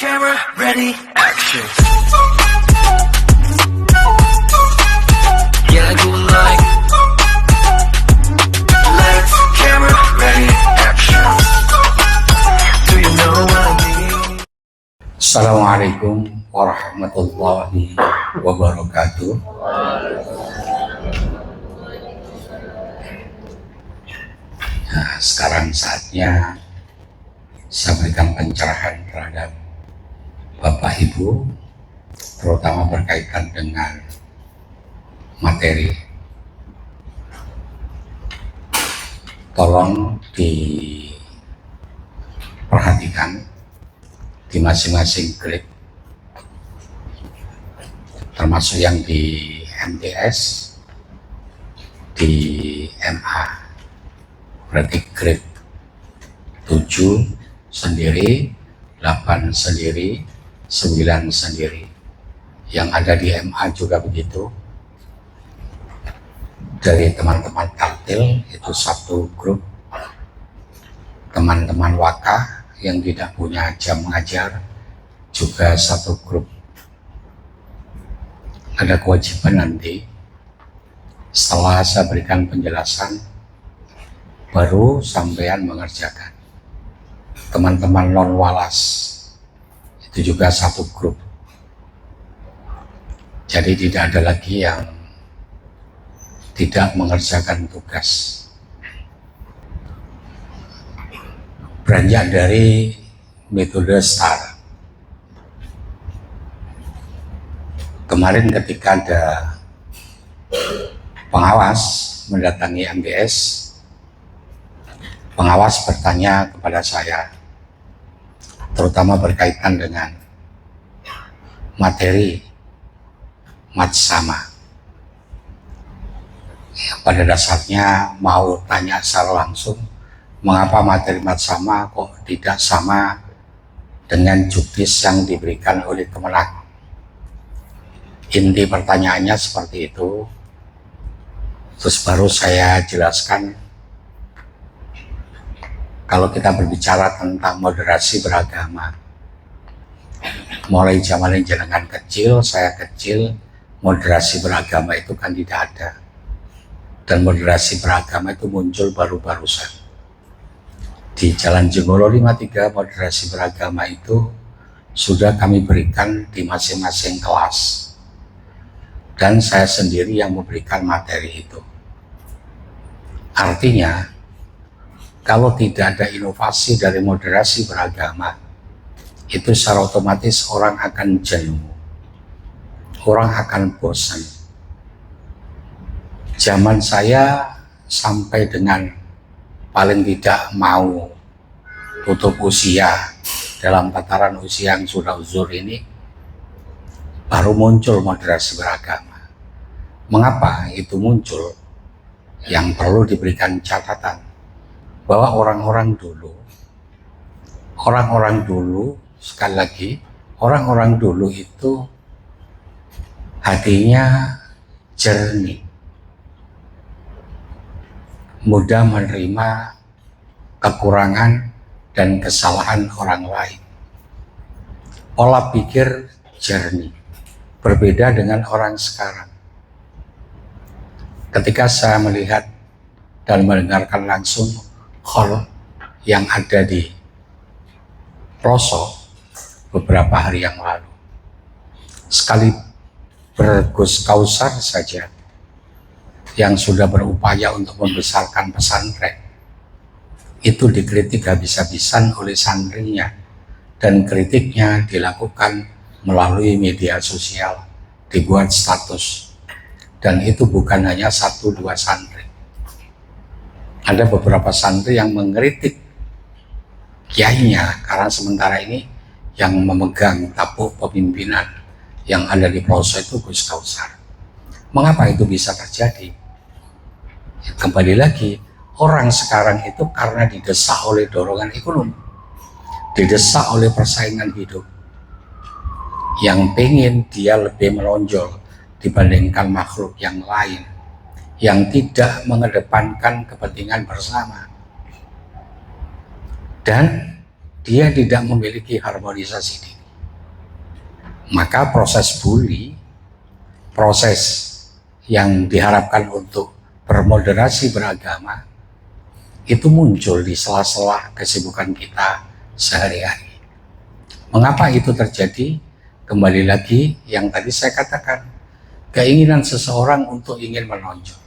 camera, ready, action. Yeah, I do it like lights, camera, ready, action. Do you know what I mean? Assalamualaikum warahmatullahi wabarakatuh. Nah, sekarang saatnya saya berikan pencerahan terhadap Bapak Ibu, terutama berkaitan dengan materi. Tolong diperhatikan di masing-masing grade, termasuk yang di MTS, di MA, berarti grade 7 sendiri, 8 sendiri, 9 sendiri. Yang ada di MA juga begitu. Dari teman-teman taktil itu satu grup, teman-teman waka yang tidak punya jam mengajar juga satu grup. Ada kewajiban nanti setelah saya berikan penjelasan baru sampean mengerjakan. Teman-teman non walas itu juga satu grup. Jadi tidak ada lagi yang tidak mengerjakan tugas. Beranjak dari metode STAR. Kemarin ketika ada pengawas mendatangi MTS, pengawas bertanya kepada saya, terutama berkaitan dengan materi matsama. Pada dasarnya mau tanya secara langsung, mengapa materi matsama kok tidak sama dengan juknis yang diberikan oleh Kemenak. Inti pertanyaannya seperti itu. Terus baru saya jelaskan, kalau kita berbicara tentang moderasi beragama, mulai zaman jenengan kecil, saya kecil, moderasi beragama itu kan tidak ada. Dan moderasi beragama itu muncul baru-barusan. Di Jalan Jenggolo 53, moderasi beragama itu sudah kami berikan di masing-masing kelas. Dan saya sendiri yang memberikan materi itu. Artinya, kalau tidak ada inovasi dari moderasi beragama, itu secara otomatis orang akan jenuh, orang akan bosan. Zaman saya sampai dengan paling tidak mau tutup usia, dalam tataran usia yang sudah uzur ini, baru muncul moderasi beragama. Mengapa itu muncul? Yang perlu diberikan catatan, bahwa orang-orang dulu, sekali lagi, orang-orang dulu itu hatinya jernih, mudah menerima kekurangan dan kesalahan orang lain. Pola pikir jernih, berbeda dengan orang sekarang. Ketika saya melihat dan mendengarkan langsung hall yang ada di pelosok beberapa hari yang lalu, sekali bergus kausar saja yang sudah berupaya untuk membesarkan pesantren itu dikritik habis-habisan oleh santrinya, dan kritiknya dilakukan melalui media sosial, dibuat status, dan itu bukan hanya 1-2 santri. Ada beberapa santri yang mengkritik kiainya karena sementara ini yang memegang tampuk pemimpinan yang ada di pelosok itu Gus Kausar. Mengapa itu bisa terjadi? Ya, kembali lagi, orang sekarang itu karena didesak oleh dorongan ekonomi, didesak oleh persaingan hidup, yang pengen dia lebih menonjol dibandingkan makhluk yang lain, yang tidak mengedepankan kepentingan bersama. Dan dia tidak memiliki harmonisasi diri. Maka proses bully, proses yang diharapkan untuk bermoderasi beragama, itu muncul di sela-sela kesibukan kita sehari-hari. Mengapa itu terjadi? Kembali lagi yang tadi saya katakan, keinginan seseorang untuk ingin menonjol,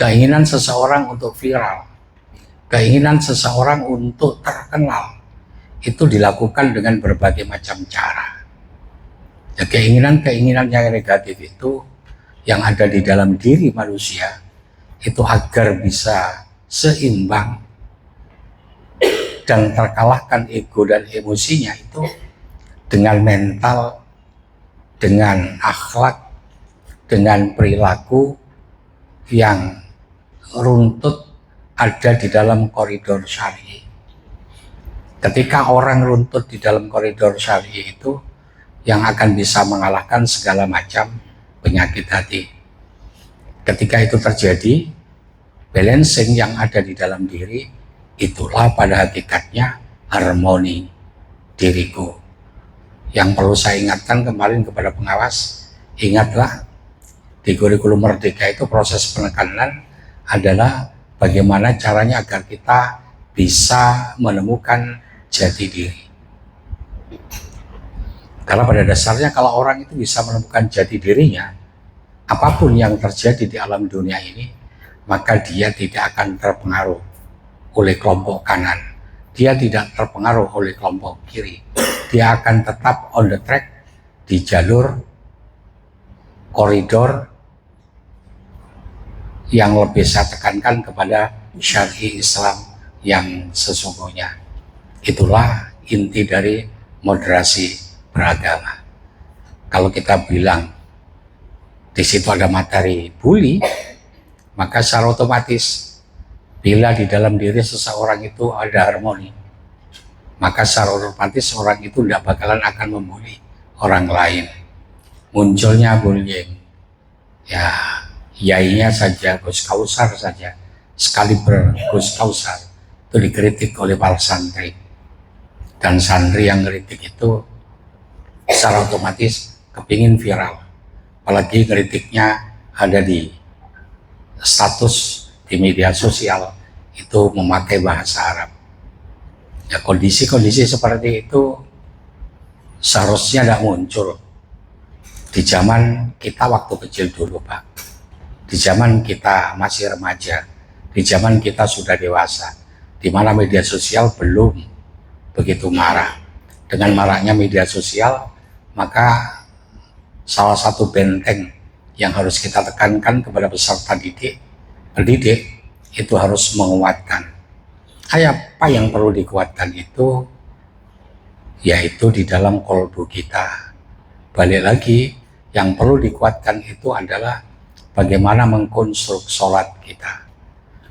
keinginan seseorang untuk viral, keinginan seseorang untuk terkenal, itu dilakukan dengan berbagai macam cara. Ya, keinginan-keinginan yang negatif itu yang ada di dalam diri manusia itu agar bisa seimbang dan terkalahkan ego dan emosinya itu dengan mental, dengan akhlak, dengan perilaku yang runtut ada di dalam koridor syar'i. Ketika orang runtut di dalam koridor syar'i itu yang akan bisa mengalahkan segala macam penyakit hati. Ketika itu terjadi, balancing yang ada di dalam diri, itulah pada hakikatnya harmoni diriku. Yang perlu saya ingatkan kemarin kepada pengawas, ingatlah di kurikulum Merdeka itu proses penekanan adalah bagaimana caranya agar kita bisa menemukan jati diri. Karena pada dasarnya kalau orang itu bisa menemukan jati dirinya, apapun yang terjadi di alam dunia ini, maka dia tidak akan terpengaruh oleh kelompok kanan. Dia tidak terpengaruh oleh kelompok kiri. Dia akan tetap on the track di jalur koridor yang lebih saya tekankan kepada syar'i Islam yang sesungguhnya. Itulah inti dari moderasi beragama. Kalau kita bilang di situ ada materi bully, maka secara otomatis bila di dalam diri seseorang itu ada harmoni, maka secara otomatis orang itu tidak bakalan akan membuli orang lain. Munculnya bullying, ya yainya saja, Gus Kausar saja, sekali Gus Kausar itu dikritik oleh para santri, dan santri yang kritik itu secara otomatis kepingin viral, apalagi kritiknya ada di status di media sosial itu memakai bahasa Arab. Ya, kondisi-kondisi seperti itu seharusnya tidak muncul di zaman kita waktu kecil dulu, Pak. Di zaman kita masih remaja, di zaman kita sudah dewasa, di mana media sosial belum begitu marah. Dengan maraknya media sosial, maka salah satu benteng yang harus kita tekankan kepada peserta pendidik itu harus menguatkan. Apa yang perlu dikuatkan itu, yaitu di dalam kolbu kita. Balik lagi, yang perlu dikuatkan itu adalah bagaimana mengkonstruk sholat kita.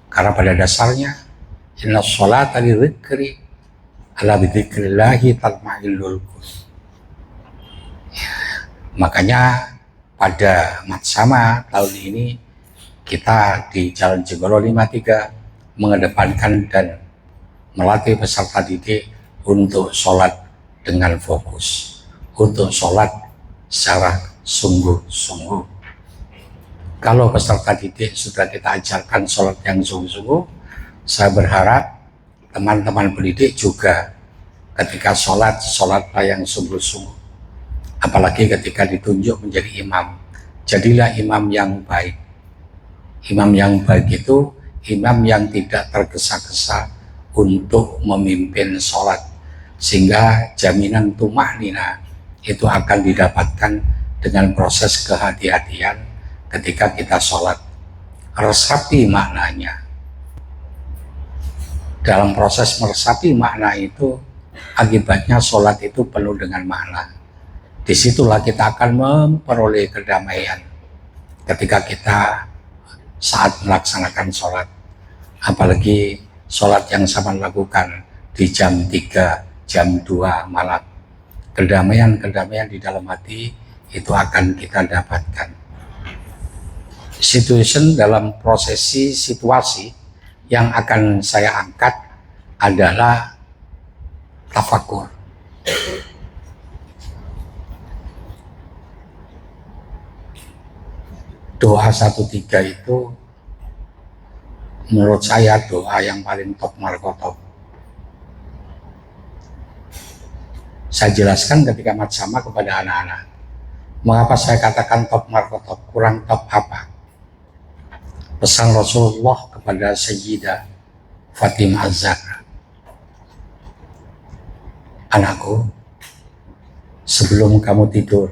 Karena pada dasarnya, inna sholata li dzikri ala bidzikrillahi tatma'innul qulub. Makanya pada Matsama tahun ini kita di Jalan Jenggolo 53 mengedepankan dan melatih peserta didik untuk sholat dengan fokus, untuk sholat secara sungguh-sungguh. Kalau peserta didik sudah kita ajarkan sholat yang sungguh-sungguh, saya berharap teman-teman pendidik juga ketika sholatlah yang sungguh-sungguh. Apalagi ketika ditunjuk menjadi imam, jadilah imam yang baik. Imam yang baik itu imam yang tidak tergesa-gesa untuk memimpin sholat, sehingga jaminan tumaknina itu akan didapatkan dengan proses kehati-hatian ketika kita sholat. Resapi maknanya. Dalam proses meresapi makna itu, akibatnya sholat itu penuh dengan makna. Disitulah kita akan memperoleh kedamaian ketika kita saat melaksanakan sholat. Apalagi sholat yang sama lakukan di jam 3, jam 2 malam. Kedamaian-kedamaian di dalam hati itu akan kita dapatkan. Situation dalam prosesi situasi yang akan saya angkat adalah tafakur. Doa 13 itu menurut saya doa yang paling top markotop. Saya jelaskan ketika sama kepada anak-anak. Mengapa saya katakan top markotop? Kurang top apa? Pesan Rasulullah kepada Sayyidah Fatimah Az-Zahra. Anakku, sebelum kamu tidur,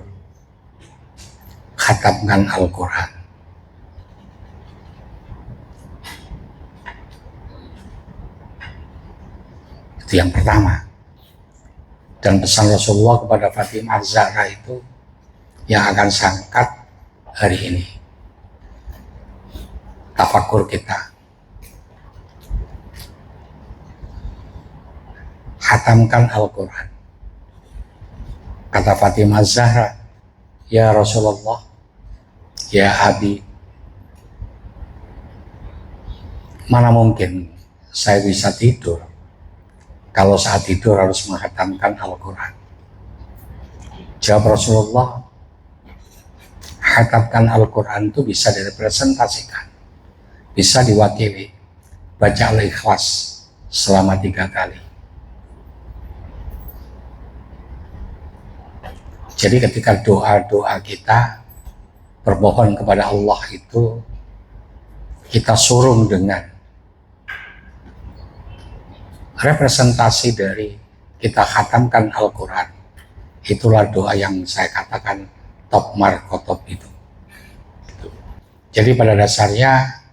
khatamkan Al-Quran. Itu yang pertama. Dan pesan Rasulullah kepada Fatimah Az-Zahra itu yang akan sangkat hari ini. Tafakur kita. Khatamkan Al-Quran. Kata Fatimah Az-Zahra, ya Rasulullah, ya Abi, mana mungkin saya bisa tidur kalau saat tidur harus menghatamkan Al-Quran. Jawab Rasulullah, hatamkan Al-Quran itu bisa direpresentasikan, bisa diwakili, baca Al-Ikhlas selama 3 kali. Jadi ketika doa-doa kita bermohon kepada Allah itu, kita surung dengan representasi dari kita khatamkan Al-Quran. Itulah doa yang saya katakan top markotop itu. Jadi pada dasarnya,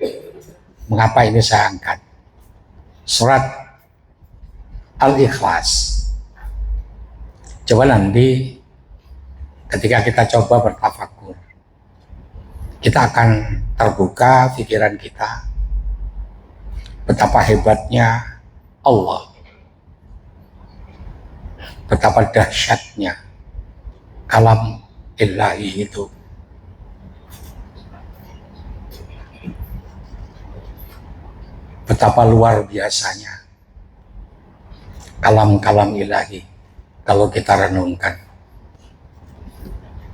mengapa ini saya angkat? Surat Al-Ikhlas. Coba nanti ketika kita coba bertafakur, kita akan terbuka pikiran kita betapa hebatnya Allah, betapa dahsyatnya kalam ilahi itu. Betapa luar biasanya kalam-kalam ilahi kalau kita renungkan.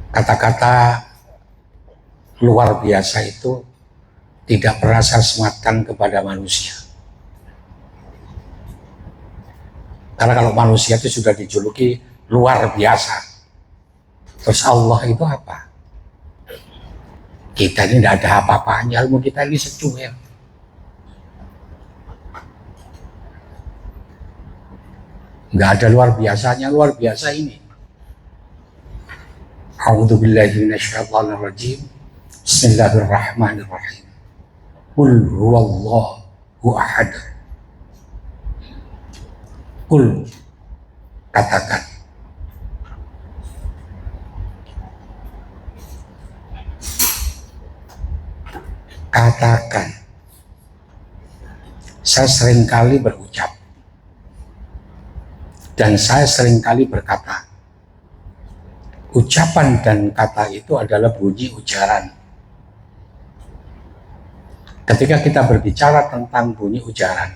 Kata-kata luar biasa itu tidak pernah saya sematkan kepada manusia. Karena kalau manusia itu sudah dijuluki luar biasa, terus Allah itu apa? Kita ini tidak ada apa-apanya, ilmu kita ini secuil. Nggak ada luar biasanya, luar biasa ini. A'udzubillahi minasyaitonirrajim. Bismillahirrahmanirrahim. Qul huwallahu ahad. Qul, katakan. Katakan. Saya seringkali berucap. Dan saya seringkali berkata. Ucapan dan kata itu adalah bunyi ujaran. Ketika kita berbicara tentang bunyi ujaran,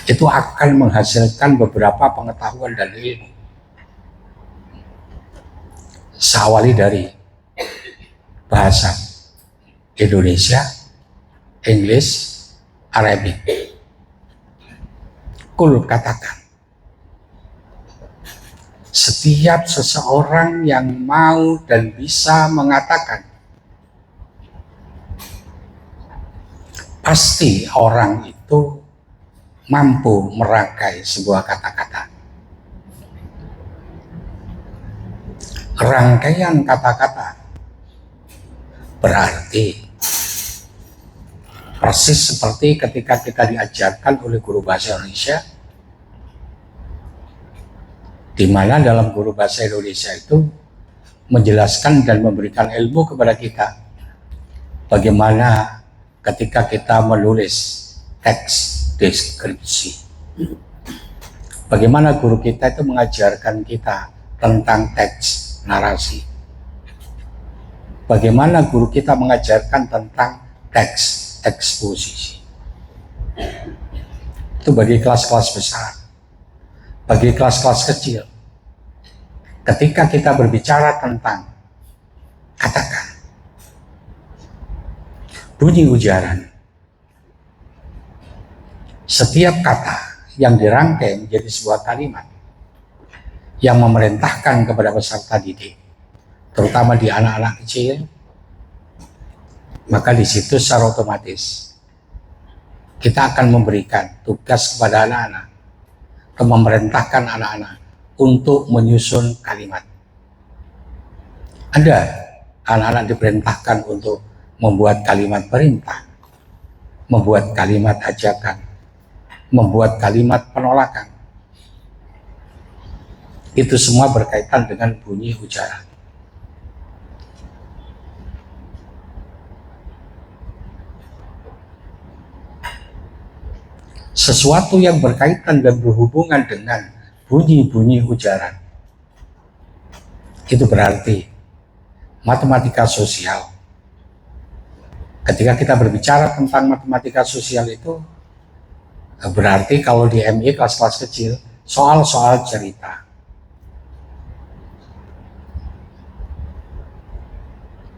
itu akan menghasilkan beberapa pengetahuan dan ilmu. Seawali dari bahasa Indonesia, English, Arabic. Kul, katakan. Setiap seseorang yang mau dan bisa mengatakan, pasti orang itu mampu merangkai sebuah kata-kata. Rangkaian kata-kata berarti persis seperti ketika kita diajarkan oleh guru bahasa Indonesia, di mana dalam guru bahasa Indonesia itu menjelaskan dan memberikan ilmu kepada kita bagaimana ketika kita menulis teks deskripsi. Bagaimana guru kita itu mengajarkan kita tentang teks narasi. Bagaimana guru kita mengajarkan tentang teks eksposisi. Itu bagi kelas-kelas besar. Bagi kelas-kelas kecil, ketika kita berbicara tentang katakan, bunyi ujaran. Setiap kata yang dirangkai menjadi sebuah kalimat yang memerintahkan kepada peserta didik, terutama di anak-anak kecil, maka di situ secara otomatis kita akan memberikan tugas kepada anak-anak atau memerintahkan anak-anak untuk menyusun kalimat. Ada anak-anak diperintahkan untuk membuat kalimat perintah, membuat kalimat ajakan, membuat kalimat penolakan. Itu semua berkaitan dengan bunyi ujaran. Sesuatu yang berkaitan dan berhubungan dengan bunyi-bunyi ujaran, itu berarti matematika sosial. Ketika kita berbicara tentang matematika sosial itu, berarti kalau di MI kelas-kelas kecil, soal-soal cerita.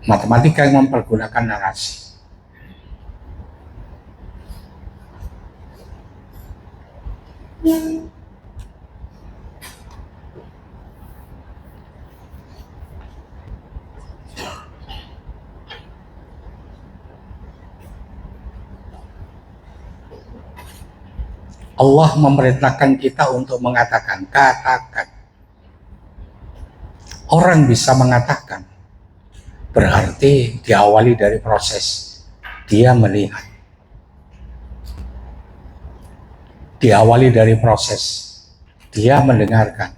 Matematika yang mempergunakan narasi. Allah memerintahkan kita untuk mengatakan, katakan. Orang bisa mengatakan, berarti diawali dari proses dia melihat, diawali dari proses dia mendengarkan,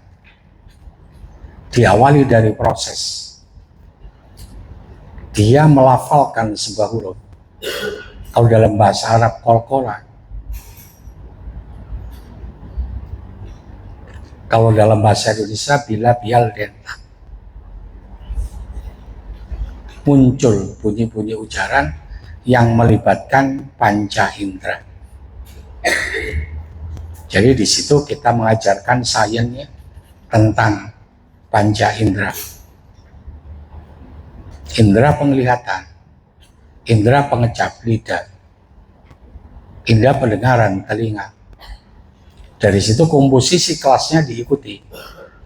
diawali dari proses dia melafalkan sebuah huruf. Kalau dalam bahasa Arab qalqalah, kalau dalam bahasa Indonesia bila bial denta, muncul bunyi-bunyi ujaran yang melibatkan panca indera. Jadi di situ kita mengajarkan sainsnya tentang panca indera. Indera penglihatan, indera pengecap lidah, indera pendengaran telinga. Dari situ komposisi kelasnya diikuti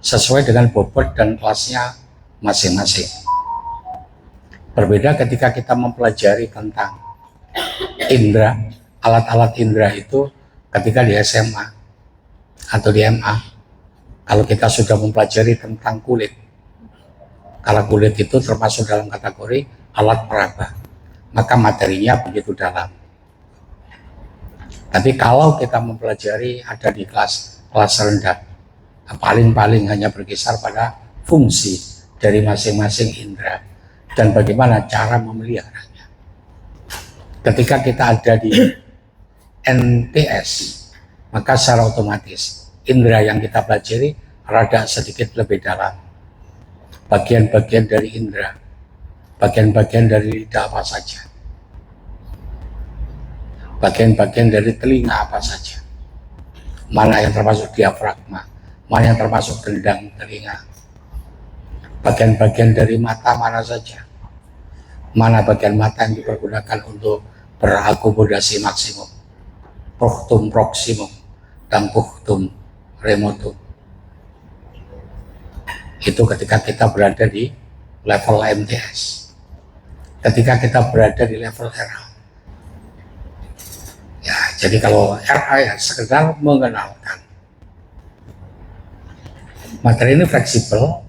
sesuai dengan bobot dan kelasnya masing-masing. Berbeda ketika kita mempelajari tentang indera, alat-alat indera itu ketika di SMA atau di MA. Kalau kita sudah mempelajari tentang kulit, kalau kulit itu termasuk dalam kategori alat peraba, maka materinya begitu dalam. Tapi kalau kita mempelajari ada di kelas rendah, paling-paling hanya berkisar pada fungsi dari masing-masing indera dan bagaimana cara memeliharanya. Ketika kita ada di NTS, maka secara otomatis indera yang kita pelajari rada sedikit lebih dalam. Bagian-bagian dari indera, bagian-bagian dari lidah apa saja, bagian-bagian dari telinga apa saja, mana yang termasuk diafragma, mana yang termasuk gendang telinga, bagian-bagian dari mata mana saja, mana bagian mata yang dipergunakan untuk berakomodasi maksimum, punctum proximum dan punctum remotum. Itu ketika kita berada di level MTS. Ketika kita berada di level RA, ya, jadi kalau RA ya sekedar mengenalkan. Materi ini fleksibel,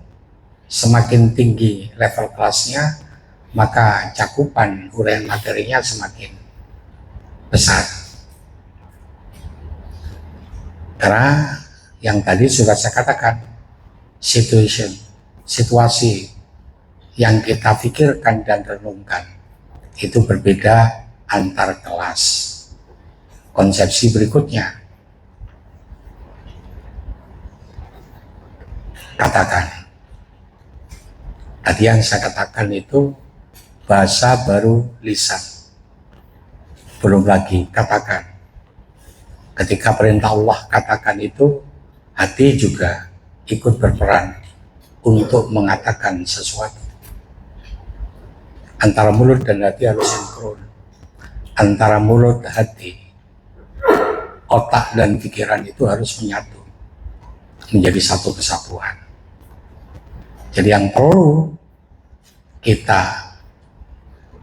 semakin tinggi level kelasnya, maka cakupan uraian materinya semakin besar. Karena yang tadi sudah saya katakan, situasi yang kita pikirkan dan renungkan itu berbeda antar kelas. Konsepsi berikutnya, katakan. Tadi yang saya katakan itu bahasa baru lisan. Belum lagi katakan. Ketika perintah Allah katakan itu, hati juga ikut berperan untuk mengatakan sesuatu. Antara mulut dan hati harus sinkron. antara mulut, hati, otak, dan pikiran itu harus menyatu, menjadi satu kesatuan. Jadi yang perlu kita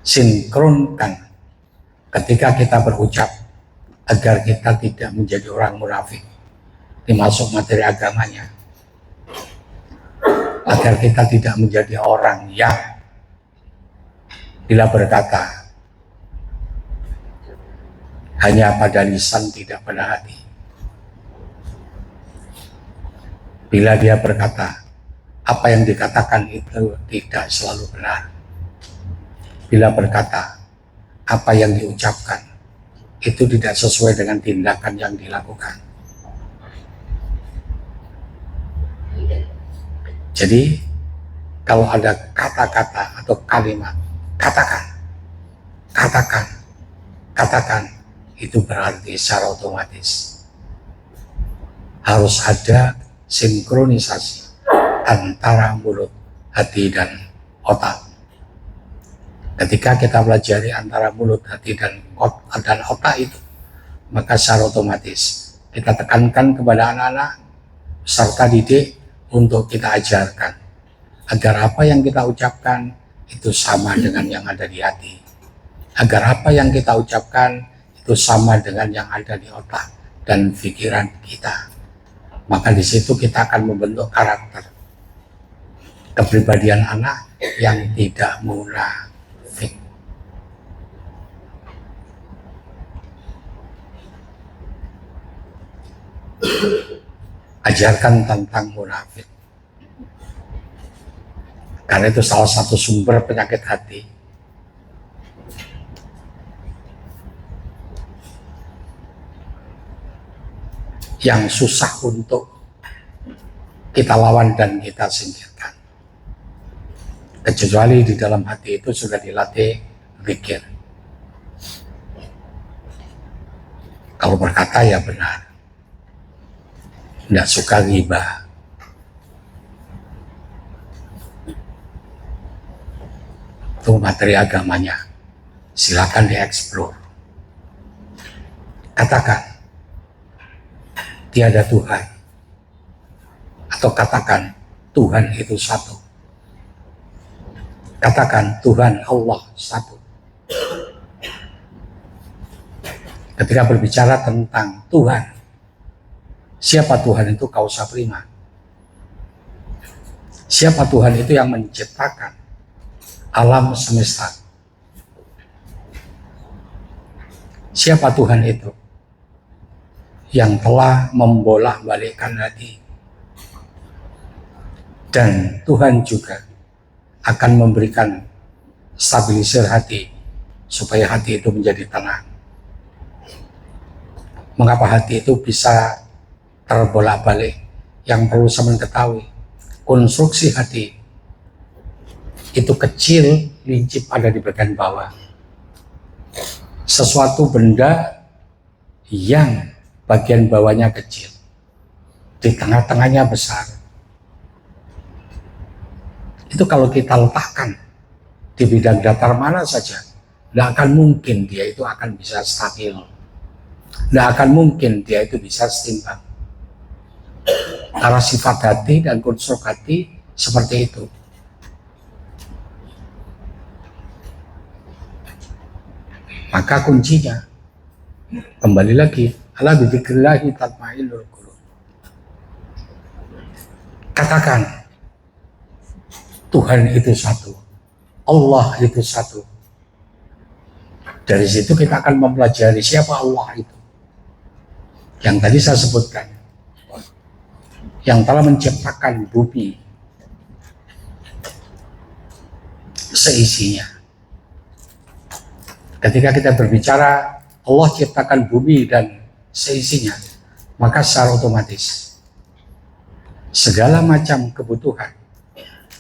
sinkronkan ketika kita berucap, agar kita tidak menjadi orang munafik dimasuk materi agamanya, agar kita tidak menjadi orang yang bila berkata hanya pada lisan, tidak pada hati. Bila dia berkata, apa yang dikatakan itu tidak selalu benar. Bila berkata, apa yang diucapkan itu tidak sesuai dengan tindakan yang dilakukan. Jadi, kalau ada kata-kata atau kalimat, katakan, itu berarti secara otomatis harus ada sinkronisasi antara mulut, hati, dan otak. Ketika kita pelajari antara mulut, hati, dan otak itu, maka secara otomatis kita tekankan kepada anak-anak serta didik untuk kita ajarkan agar apa yang kita ucapkan itu sama dengan yang ada di hati, agar apa yang kita ucapkan itu sama dengan yang ada di otak dan pikiran kita. Maka di situ kita akan membentuk karakter kepribadian anak yang tidak munafik. Ajarkan tentang munafik, karena itu salah satu sumber penyakit hati. Yang susah untuk kita lawan dan kita singkirkan, kecuali di dalam hati itu sudah dilatih zikir. Kalau berkata ya benar, tidak suka ghibah, itu materi agamanya, silakan dieksplor. Katakan tiada Tuhan, atau katakan Tuhan itu satu. Katakan Tuhan Allah satu. Ketika berbicara tentang Tuhan, siapa Tuhan itu kausa prima. Siapa Tuhan itu yang menciptakan alam semesta. Siapa Tuhan itu yang telah membolak-balikkan hati. Dan Tuhan juga akan memberikan stabilisir hati supaya hati itu menjadi tenang. Mengapa hati itu bisa terbolak-balik? Yang perlu saya ketahui, konstruksi hati itu kecil, lincip, ada di bagian bawah. Sesuatu benda yang bagian bawahnya kecil, di tengah-tengahnya besar. Itu kalau kita letakkan di bidang datar mana saja, tidak akan mungkin dia itu akan bisa stabil. Tidak akan mungkin dia itu bisa seimbang. Karena sifat hati dan konstruk hati seperti itu. Maka kuncinya, kembali lagi, ala bidzikrillahi tatma'innul qulub. Katakan, Tuhan itu satu, Allah itu satu. Dari situ kita akan mempelajari siapa Allah itu. Yang tadi saya sebutkan, yang telah menciptakan bumi seisinya. Ketika kita berbicara Allah ciptakan bumi dan seisinya, maka secara otomatis segala macam kebutuhan,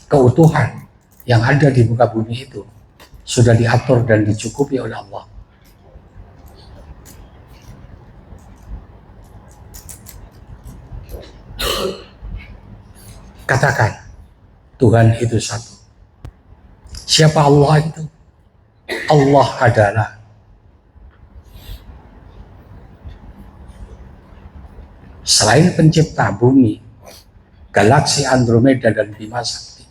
keutuhan yang ada di muka bumi itu sudah diatur dan dicukupi oleh Allah. Katakan, Tuhan itu satu. Siapa Allah itu? Allah adalah selain pencipta bumi, galaksi Andromeda dan Bima Sakti.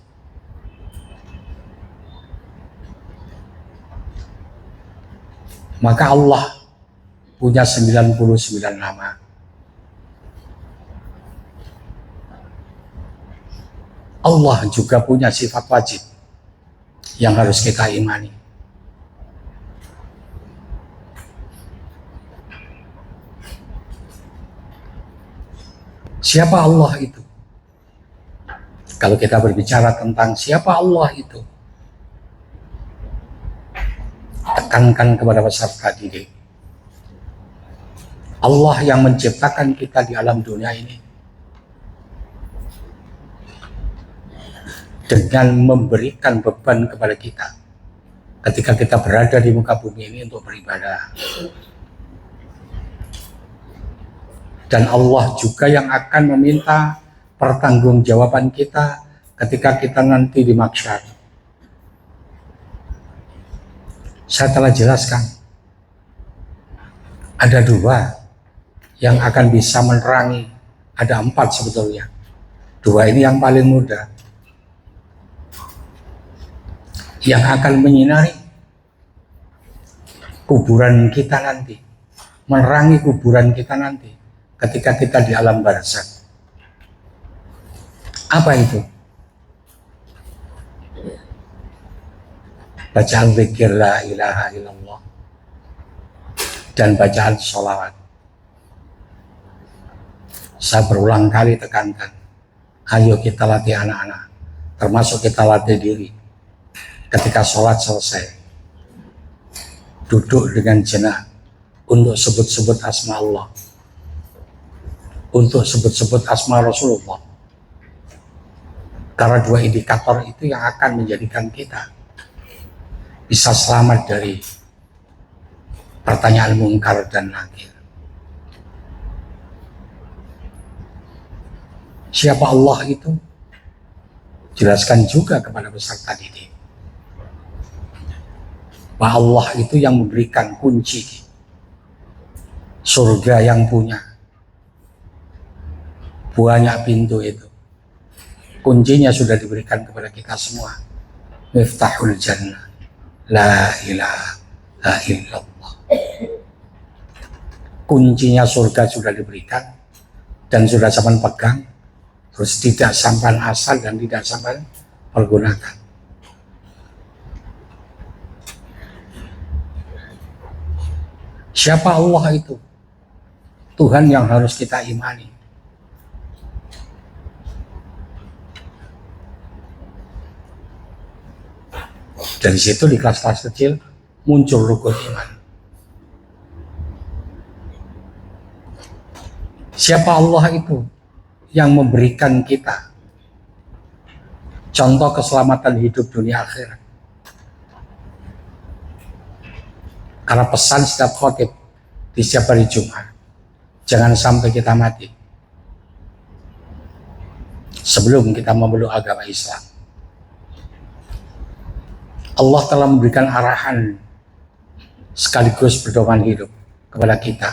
Maka Allah punya 99 nama. Allah juga punya sifat wajib yang harus kita imani. Siapa Allah itu? Kalau kita berbicara tentang siapa Allah itu, tekankan kepada peserta didik. Allah yang menciptakan kita di alam dunia ini dengan memberikan beban kepada kita ketika kita berada di muka bumi ini untuk beribadah. Dan Allah juga yang akan meminta pertanggungjawaban kita ketika kita nanti di mahsyar. Saya telah jelaskan, ada dua yang akan bisa menerangi, ada 4 sebetulnya. 2 ini yang paling mudah, yang akan menyinari kuburan kita nanti, menerangi kuburan kita nanti ketika kita di alam barzakh. Apa itu? Bacaan zikir la ilaha illallah dan bacaan sholawat. Saya berulang kali tekankan, ayo kita latih anak-anak, termasuk kita latih diri. Ketika sholat selesai, duduk dengan jenak untuk sebut-sebut asma Allah, untuk sebut-sebut asma Rasulullah. Karena 2 indikator itu yang akan menjadikan kita bisa selamat dari pertanyaan mungkar dan nakir. Siapa Allah itu? Jelaskan juga kepada peserta didik. Bahwa Allah itu yang memberikan kunci surga yang punya banyak pintu itu. Kuncinya sudah diberikan kepada kita semua. Miftahul jannah, la ilaha illallah. Kuncinya surga sudah diberikan dan sudah sampai pegang, terus tidak sampai asal dan tidak sampai pergunakan. Siapa Allah itu? Tuhan yang harus kita imani. Dari situ di kelas-kelas kecil muncul rukun iman. Siapa Allah itu yang memberikan kita contoh keselamatan hidup dunia akhirat? Karena pesan setiap khotib di setiap hari Jumat, jangan sampai kita mati sebelum kita memeluk agama Islam. Allah telah memberikan arahan sekaligus pedoman hidup kepada kita.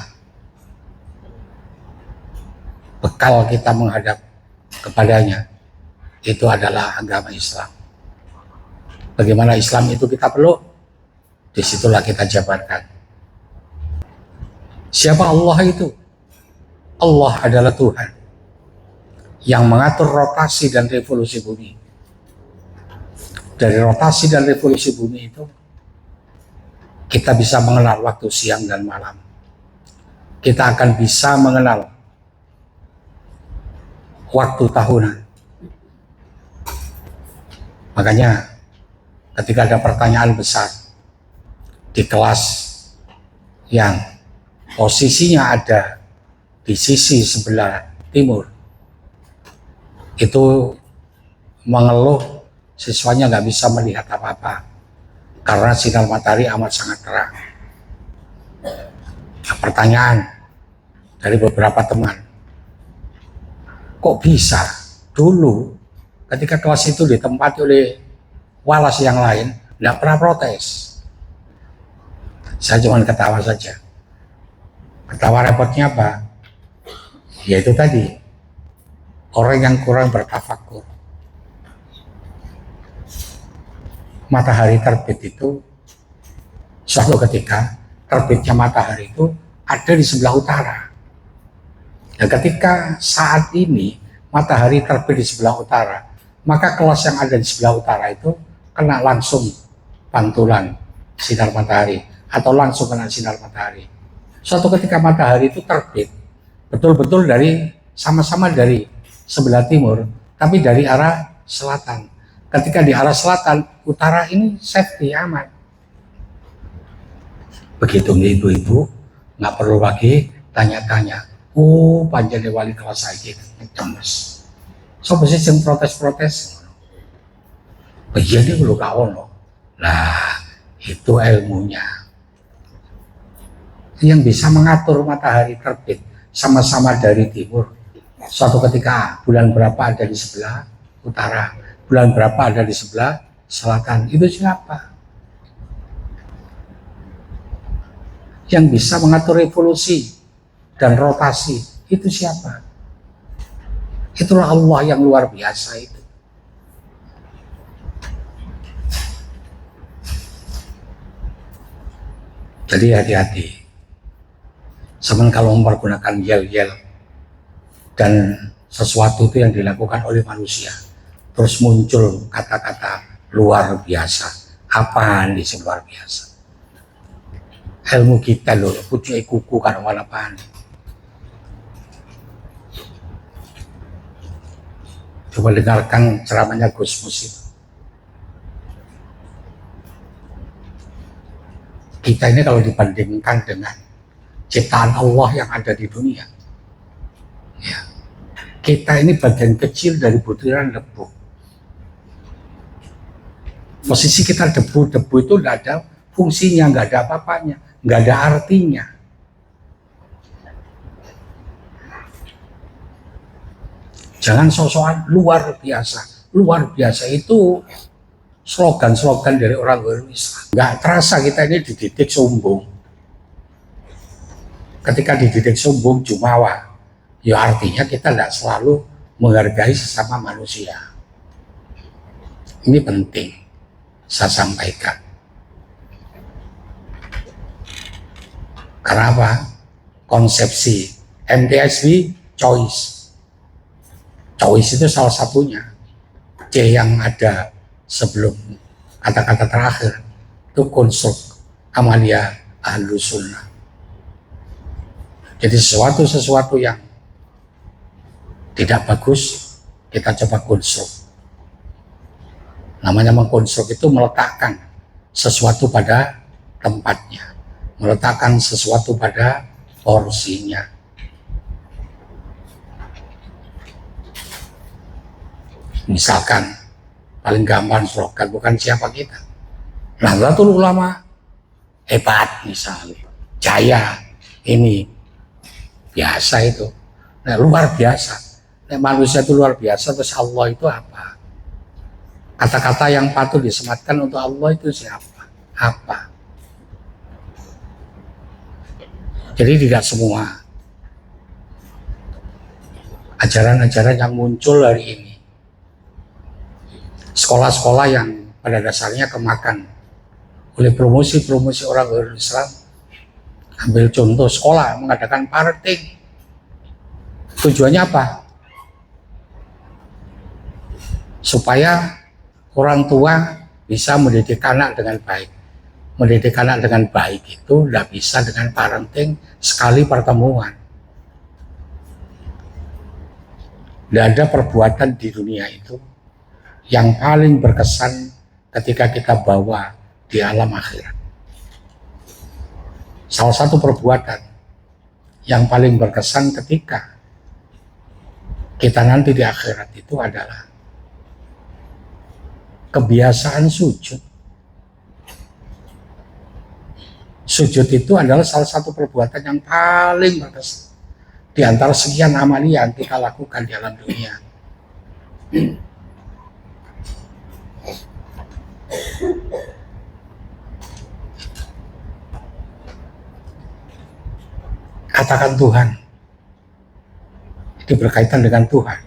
Bekal kita menghadap kepadanya itu adalah agama Islam. Bagaimana Islam itu kita peluk, disitulah kita jabarkan. Siapa Allah itu? Allah adalah Tuhan yang mengatur rotasi dan revolusi bumi. Dari rotasi dan revolusi bumi itu, kita bisa mengenal waktu siang dan malam. Kita akan bisa mengenal waktu tahunan. Makanya ketika ada pertanyaan besar di kelas yang posisinya ada di sisi sebelah timur, itu mengeluh siswanya nggak bisa melihat apa-apa karena sinar matahari amat sangat terang. Nah, pertanyaan dari beberapa teman, kok bisa dulu ketika kelas itu ditempati oleh walas yang lain nggak pernah protes? Saya cuma ketawa saja. Ketawa repotnya apa? Yaitu tadi, orang yang kurang bertafakur. Matahari terbit itu, suatu ketika terbitnya matahari itu ada di sebelah utara. Dan ketika saat ini matahari terbit di sebelah utara, maka kelas yang ada di sebelah utara itu kena langsung pantulan sinar matahari atau langsung kena sinar matahari. Suatu ketika matahari itu terbit, betul-betul dari sama-sama dari sebelah timur, tapi dari arah selatan. Ketika di arah selatan, utara ini safety, aman. Begitu ibu-ibu, nggak perlu lagi tanya-tanya. Oh, panjangnya wali kelas saya cemes. So sih yang protes-protes. Iya dia belum kawan loh. Nah, itu ilmunya. Yang bisa mengatur matahari terbit sama-sama dari timur. Suatu ketika bulan berapa ada di sebelah utara, bulan berapa ada di sebelah selatan, itu siapa? Yang bisa mengatur evolusi dan rotasi, itu siapa? Itulah Allah yang luar biasa itu. Jadi hati-hati. Sebenarnya kalau mempergunakan yel-yel dan sesuatu itu yang dilakukan oleh manusia, terus muncul kata-kata luar biasa. Apaan di luar biasa? Ilmu kita loh, pucuk kuku kan apaan? Coba dengarkan ceramahnya Gus Mus itu. Kita ini kalau dibandingkan dengan ciptaan Allah yang ada di dunia, ya, kita ini bagian kecil dari butiran debu. Posisi kita debu itu tidak ada fungsinya, nggak ada apa-apanya, nggak ada artinya. Jangan sok-sokan luar biasa. Luar biasa itu slogan-slogan dari orang Islam. Nggak terasa kita ini dididik sombong. Ketika dididik sombong jumawa, ya artinya kita tidak selalu menghargai sesama manusia. Ini penting saya sampaikan. Karena apa? Konsepsi MTSB choice. Choice itu salah satunya. C yang ada sebelum kata-kata terakhir itu konstruk amalia ahlus sunnah. Jadi sesuatu yang tidak bagus kita coba konstruk. Namanya mengkonstruk itu meletakkan sesuatu pada tempatnya, meletakkan sesuatu pada porsinya. Misalkan paling gampang slogan, bukan siapa kita. Nahdlatul Ulama hebat misalnya, jaya, ini biasa itu. Nah, luar biasa. Nah, manusia itu luar biasa, terus Allah itu apa? Kata-kata yang patut disematkan untuk Allah itu siapa? Apa? Jadi tidak semua ajaran-ajaran yang muncul hari ini, sekolah-sekolah yang pada dasarnya kemakan oleh promosi-promosi orang Islam. Ambil contoh sekolah mengadakan parenting. Tujuannya apa? Supaya orang tua bisa mendidik anak dengan baik. Mendidik anak dengan baik itu tidak bisa dengan parenting sekali pertemuan. Tidak ada perbuatan di dunia itu yang paling berkesan ketika kita bawa di alam akhirat. Salah satu perbuatan yang paling berkesan ketika kita nanti di akhirat itu adalah kebiasaan sujud. Sujud itu adalah salah satu perbuatan yang paling berkesan di antara sekian amalia yang kita lakukan di alam dunia. Katakan Tuhan, berkaitan dengan Tuhan.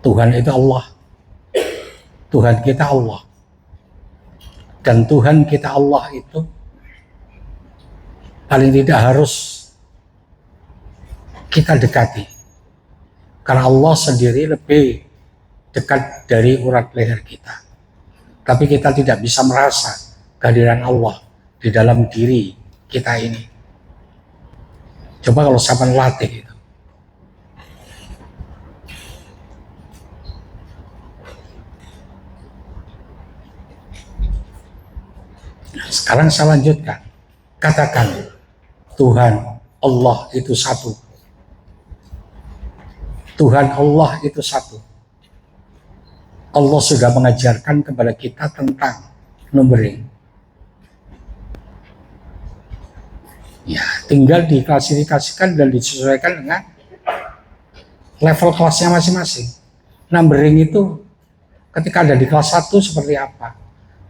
Tuhan itu Allah. Tuhan kita Allah. Dan Tuhan kita Allah itu paling tidak harus kita dekati. Karena Allah sendiri lebih dekat dari urat leher kita. Tapi kita tidak bisa merasa kehadiran Allah di dalam diri kita ini. Coba kalau sampai latih itu. Nah, sekarang saya lanjutkan. Katakan, Tuhan Allah itu satu. Tuhan Allah itu satu. Allah sudah mengajarkan kepada kita tentang numbering. Ya, tinggal diklasifikasikan dan disesuaikan dengan level kelasnya masing-masing. Numbering itu ketika ada di kelas 1 seperti apa?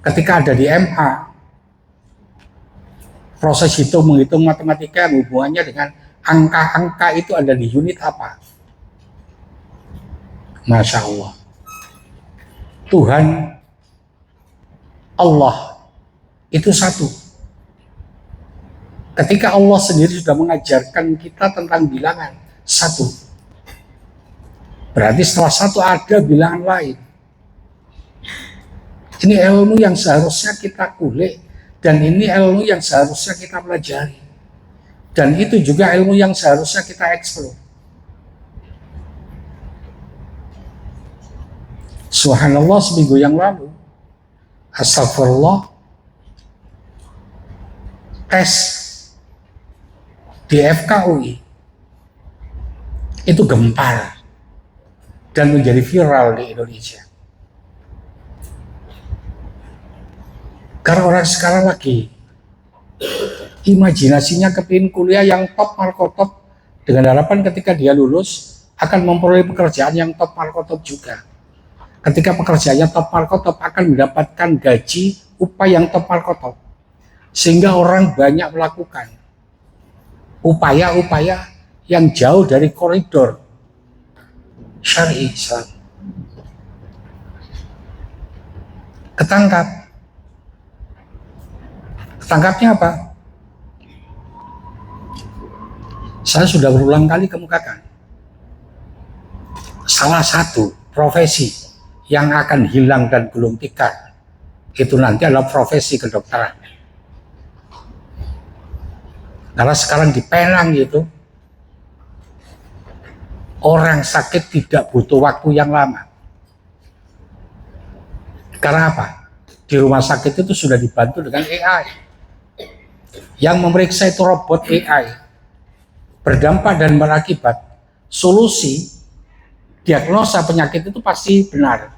Ketika ada di MA, proses menghitung matematika yang hubungannya dengan angka-angka itu ada di unit apa? Masya Allah. Tuhan Allah itu satu. Ketika Allah sendiri sudah mengajarkan kita tentang bilangan satu, berarti setelah satu ada bilangan lain. Ini ilmu yang seharusnya kita kulik, dan ini ilmu yang seharusnya kita pelajari, dan itu juga ilmu yang seharusnya kita eksplor. Subhanallah, seminggu yang lalu, astagfirullah, tes di FKUI itu gempar dan menjadi viral di Indonesia. Karena orang sekarang lagi imajinasinya kepingin kuliah yang top markotop, dengan harapan ketika dia lulus akan memperoleh pekerjaan yang top markotop juga. Ketika pekerjaannya top markotop akan mendapatkan gaji upah yang top markotop, sehingga orang banyak melakukan upaya-upaya yang jauh dari koridor syar'i Islam. Ketangkapnya apa? Saya sudah berulang kali kemukakan, salah satu profesi yang akan hilang dan gulung tikar itu nanti adalah profesi kedokteran. Karena sekarang di Penang itu orang sakit tidak butuh waktu yang lama. Karena apa? Di rumah sakit itu sudah dibantu dengan AI. Yang memeriksa itu robot AI. Berdampak dan berakibat solusi diagnosa penyakit itu pasti benar.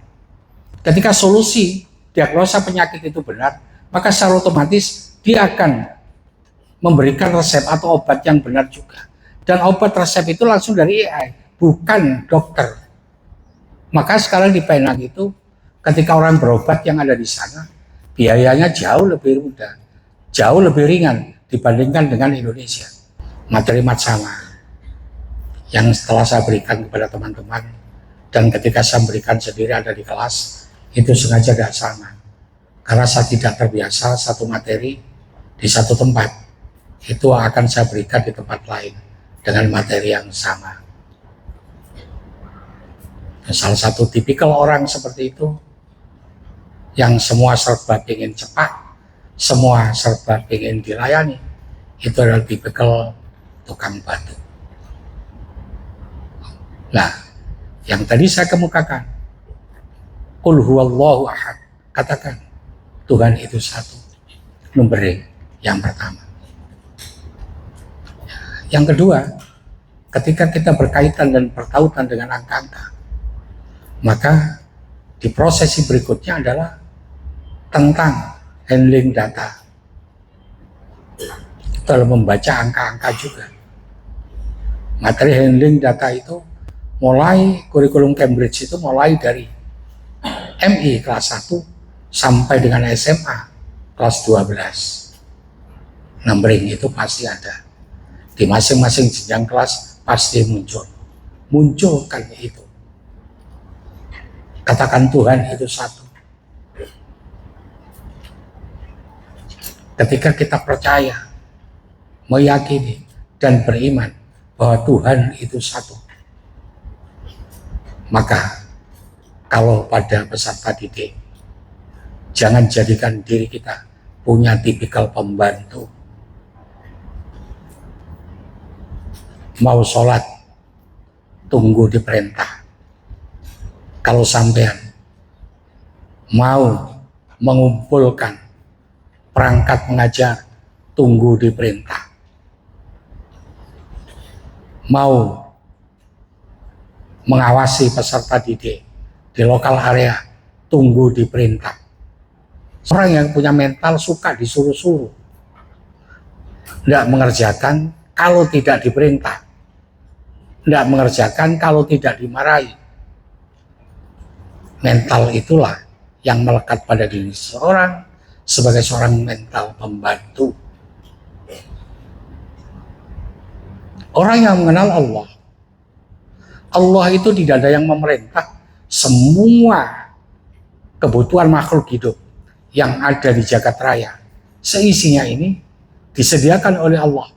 Ketika solusi diagnosa penyakit itu benar, maka secara otomatis dia akan memberikan resep atau obat yang benar juga. Dan obat resep itu langsung dari AI, bukan dokter. Maka sekarang di Penang itu, ketika orang berobat yang ada di sana, biayanya jauh lebih mudah, jauh lebih ringan dibandingkan dengan Indonesia. Materi sama yang setelah saya berikan kepada teman-teman, dan ketika saya berikan sendiri ada di kelas, itu sengaja tidak sama. Karena saya tidak terbiasa satu materi di satu tempat, itu akan saya berikan di tempat lain dengan materi yang sama. Dan salah satu tipikal orang seperti itu, yang semua serba ingin cepat, semua serba ingin dilayani, itu adalah tipikal tukang batu. Nah, yang tadi saya kemukakan, Qul huwallahu ahad, katakan Tuhan itu satu. Numbering yang pertama. Yang kedua, ketika kita berkaitan dan bertautan dengan angka-angka, maka di prosesi berikutnya adalah tentang handling data. Dalam membaca angka-angka juga. Materi handling data itu mulai kurikulum Cambridge itu mulai dari MI kelas 1 sampai dengan SMA kelas 12. Numbering itu pasti ada. Di masing-masing jenjang kelas pasti muncul. Munculkan itu. Katakan Tuhan itu satu. Ketika kita percaya, meyakini, dan beriman bahwa Tuhan itu satu, maka kalau pada peserta didik, jangan jadikan diri kita punya tipikal pembantu. Mau sholat, tunggu diperintah. Kalau sampean mau mengumpulkan perangkat mengajar, tunggu diperintah. Mau mengawasi peserta didik di lokal area, tunggu diperintah. Orang yang punya mental suka disuruh-suruh, tidak mengerjakan kalau tidak diperintah, tidak mengerjakan kalau tidak dimarahi. Mental itulah yang melekat pada diri seorang sebagai seorang mental pembantu. Orang yang mengenal Allah, Allah itu tidak ada yang memerintah. Semua kebutuhan makhluk hidup yang ada di jagat raya, seisinya ini disediakan oleh Allah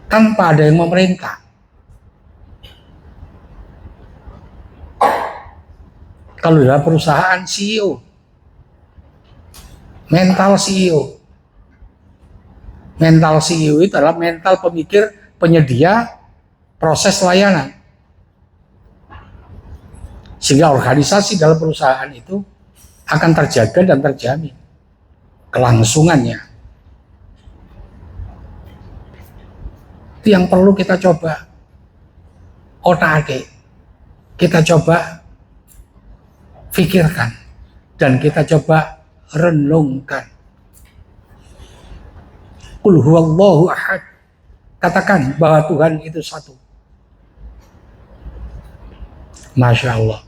tanpa ada yang memerintah. Kalau dalam perusahaan CEO, mental CEO itu adalah mental pemikir, penyedia proses layanan. Sehingga organisasi dalam perusahaan itu akan terjaga dan terjamin kelangsungannya. Itu yang perlu kita coba otak-atik, kita coba pikirkan, dan kita coba renungkan. Qul huwallahu ahad. Katakan bahwa Tuhan itu satu. Masya Allah,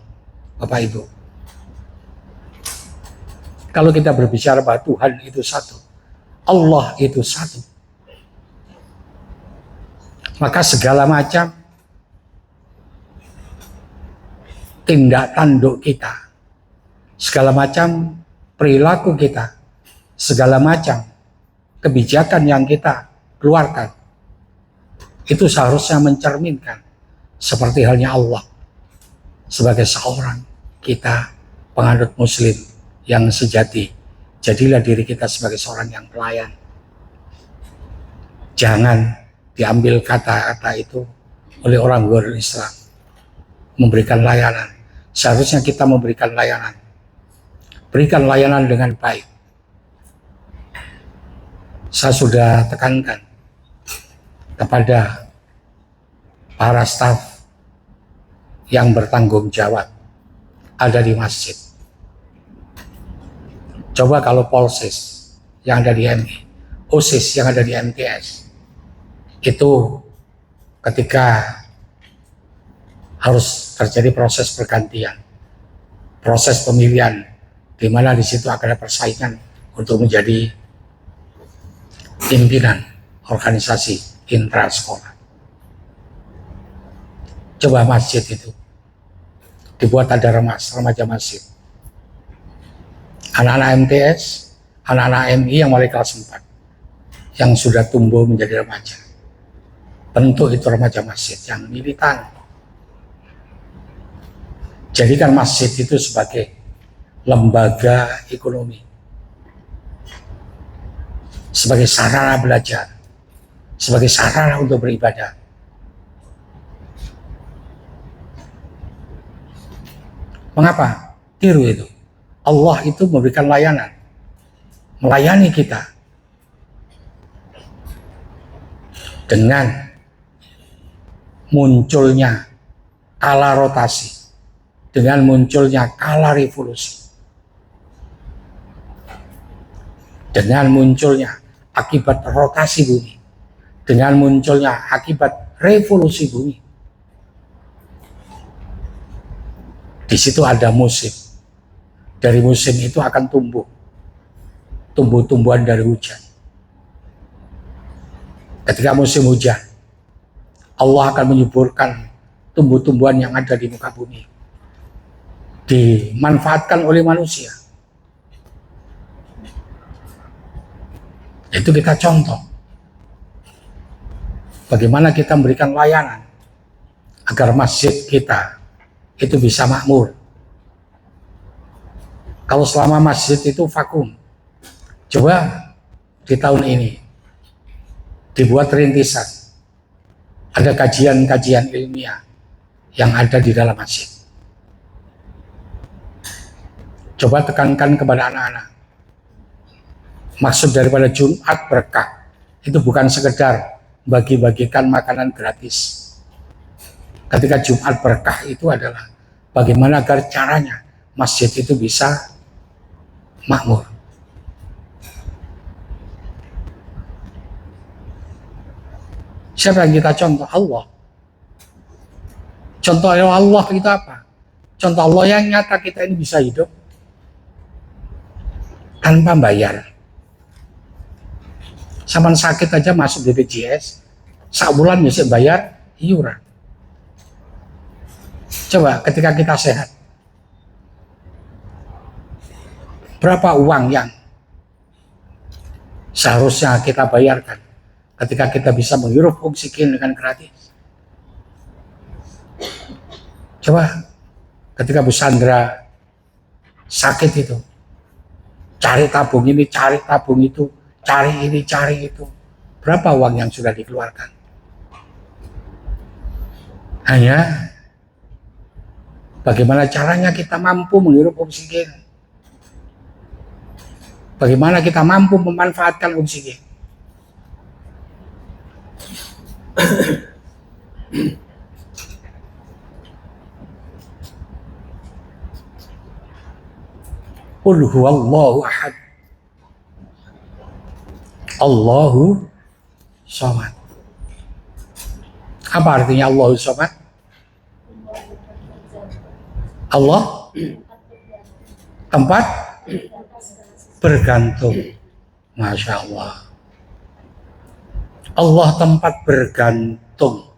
Bapak Ibu. Kalau kita berbicara bahwa Tuhan itu satu, Allah itu satu, maka segala macam tindak tanduk kita, segala macam perilaku kita, segala macam kebijakan yang kita keluarkan, itu seharusnya mencerminkan seperti halnya Allah sebagai seorang kita penganut muslim yang sejati. Jadilah diri kita sebagai seorang yang pelayan. Jangan diambil kata-kata itu oleh orang luar Islam, memberikan layanan. Seharusnya kita memberikan layanan. Berikan layanan dengan baik. Saya sudah tekankan kepada para staf yang bertanggung jawab ada di masjid. Coba kalau Polsis yang ada di MI, OSIS yang ada di MTS, itu ketika harus terjadi proses pergantian, proses pemilihan, di mana di situ akan ada persaingan untuk menjadi pimpinan organisasi intra sekolah. Coba masjid itu dibuat ada remaja masjid, anak-anak MTS, anak-anak MI yang mulai kelas 4 yang sudah tumbuh menjadi remaja. Bentuk itu remaja masjid yang militan. Jadikan masjid itu sebagai lembaga ekonomi, sebagai sarana belajar, sebagai sarana untuk beribadah. Mengapa? Tiru itu. Allah itu memberikan layanan, melayani kita dengan munculnya kala rotasi, dengan munculnya kala revolusi, dengan munculnya akibat rotasi bumi, dengan munculnya akibat revolusi bumi. Di situ ada musim. Dari musim itu akan tumbuh tumbuh-tumbuhan dari hujan. Ketika musim hujan, Allah akan menyuburkan tumbuh-tumbuhan yang ada di muka bumi, dimanfaatkan oleh manusia. Itu kita contoh bagaimana kita memberikan layanan agar masjid kita itu bisa makmur. Kalau selama masjid itu vakum, coba di tahun ini dibuat rintisan, ada kajian-kajian ilmiah yang ada di dalam masjid. Coba tekankan kepada anak-anak, maksud daripada Jumat berkah itu bukan sekedar bagi-bagikan makanan gratis. Ketika Jumat berkah itu adalah bagaimana agar caranya masjid itu bisa makmur. Siapa yang kita contoh? Allah. Contoh Allah itu apa? Contoh Allah yang nyata kita ini bisa hidup tanpa bayar. Saman sakit aja masuk BPJS, sebulan bisa bayar iuran. Coba ketika kita sehat, berapa uang yang seharusnya kita bayarkan ketika kita bisa menghirup oksigen dengan gratis? Coba ketika Bu Sandra sakit itu, cari tabung ini, cari tabung itu, cari ini, cari itu. Berapa uang yang sudah dikeluarkan? Hanya bagaimana caranya kita mampu menghirup oksigen. Bagaimana kita mampu memanfaatkan oksigen. Qul huwallahu ahad. Allahu somad. Apa artinya Allahu somad? Allah tempat bergantung. Masya Allah. Allah tempat bergantung.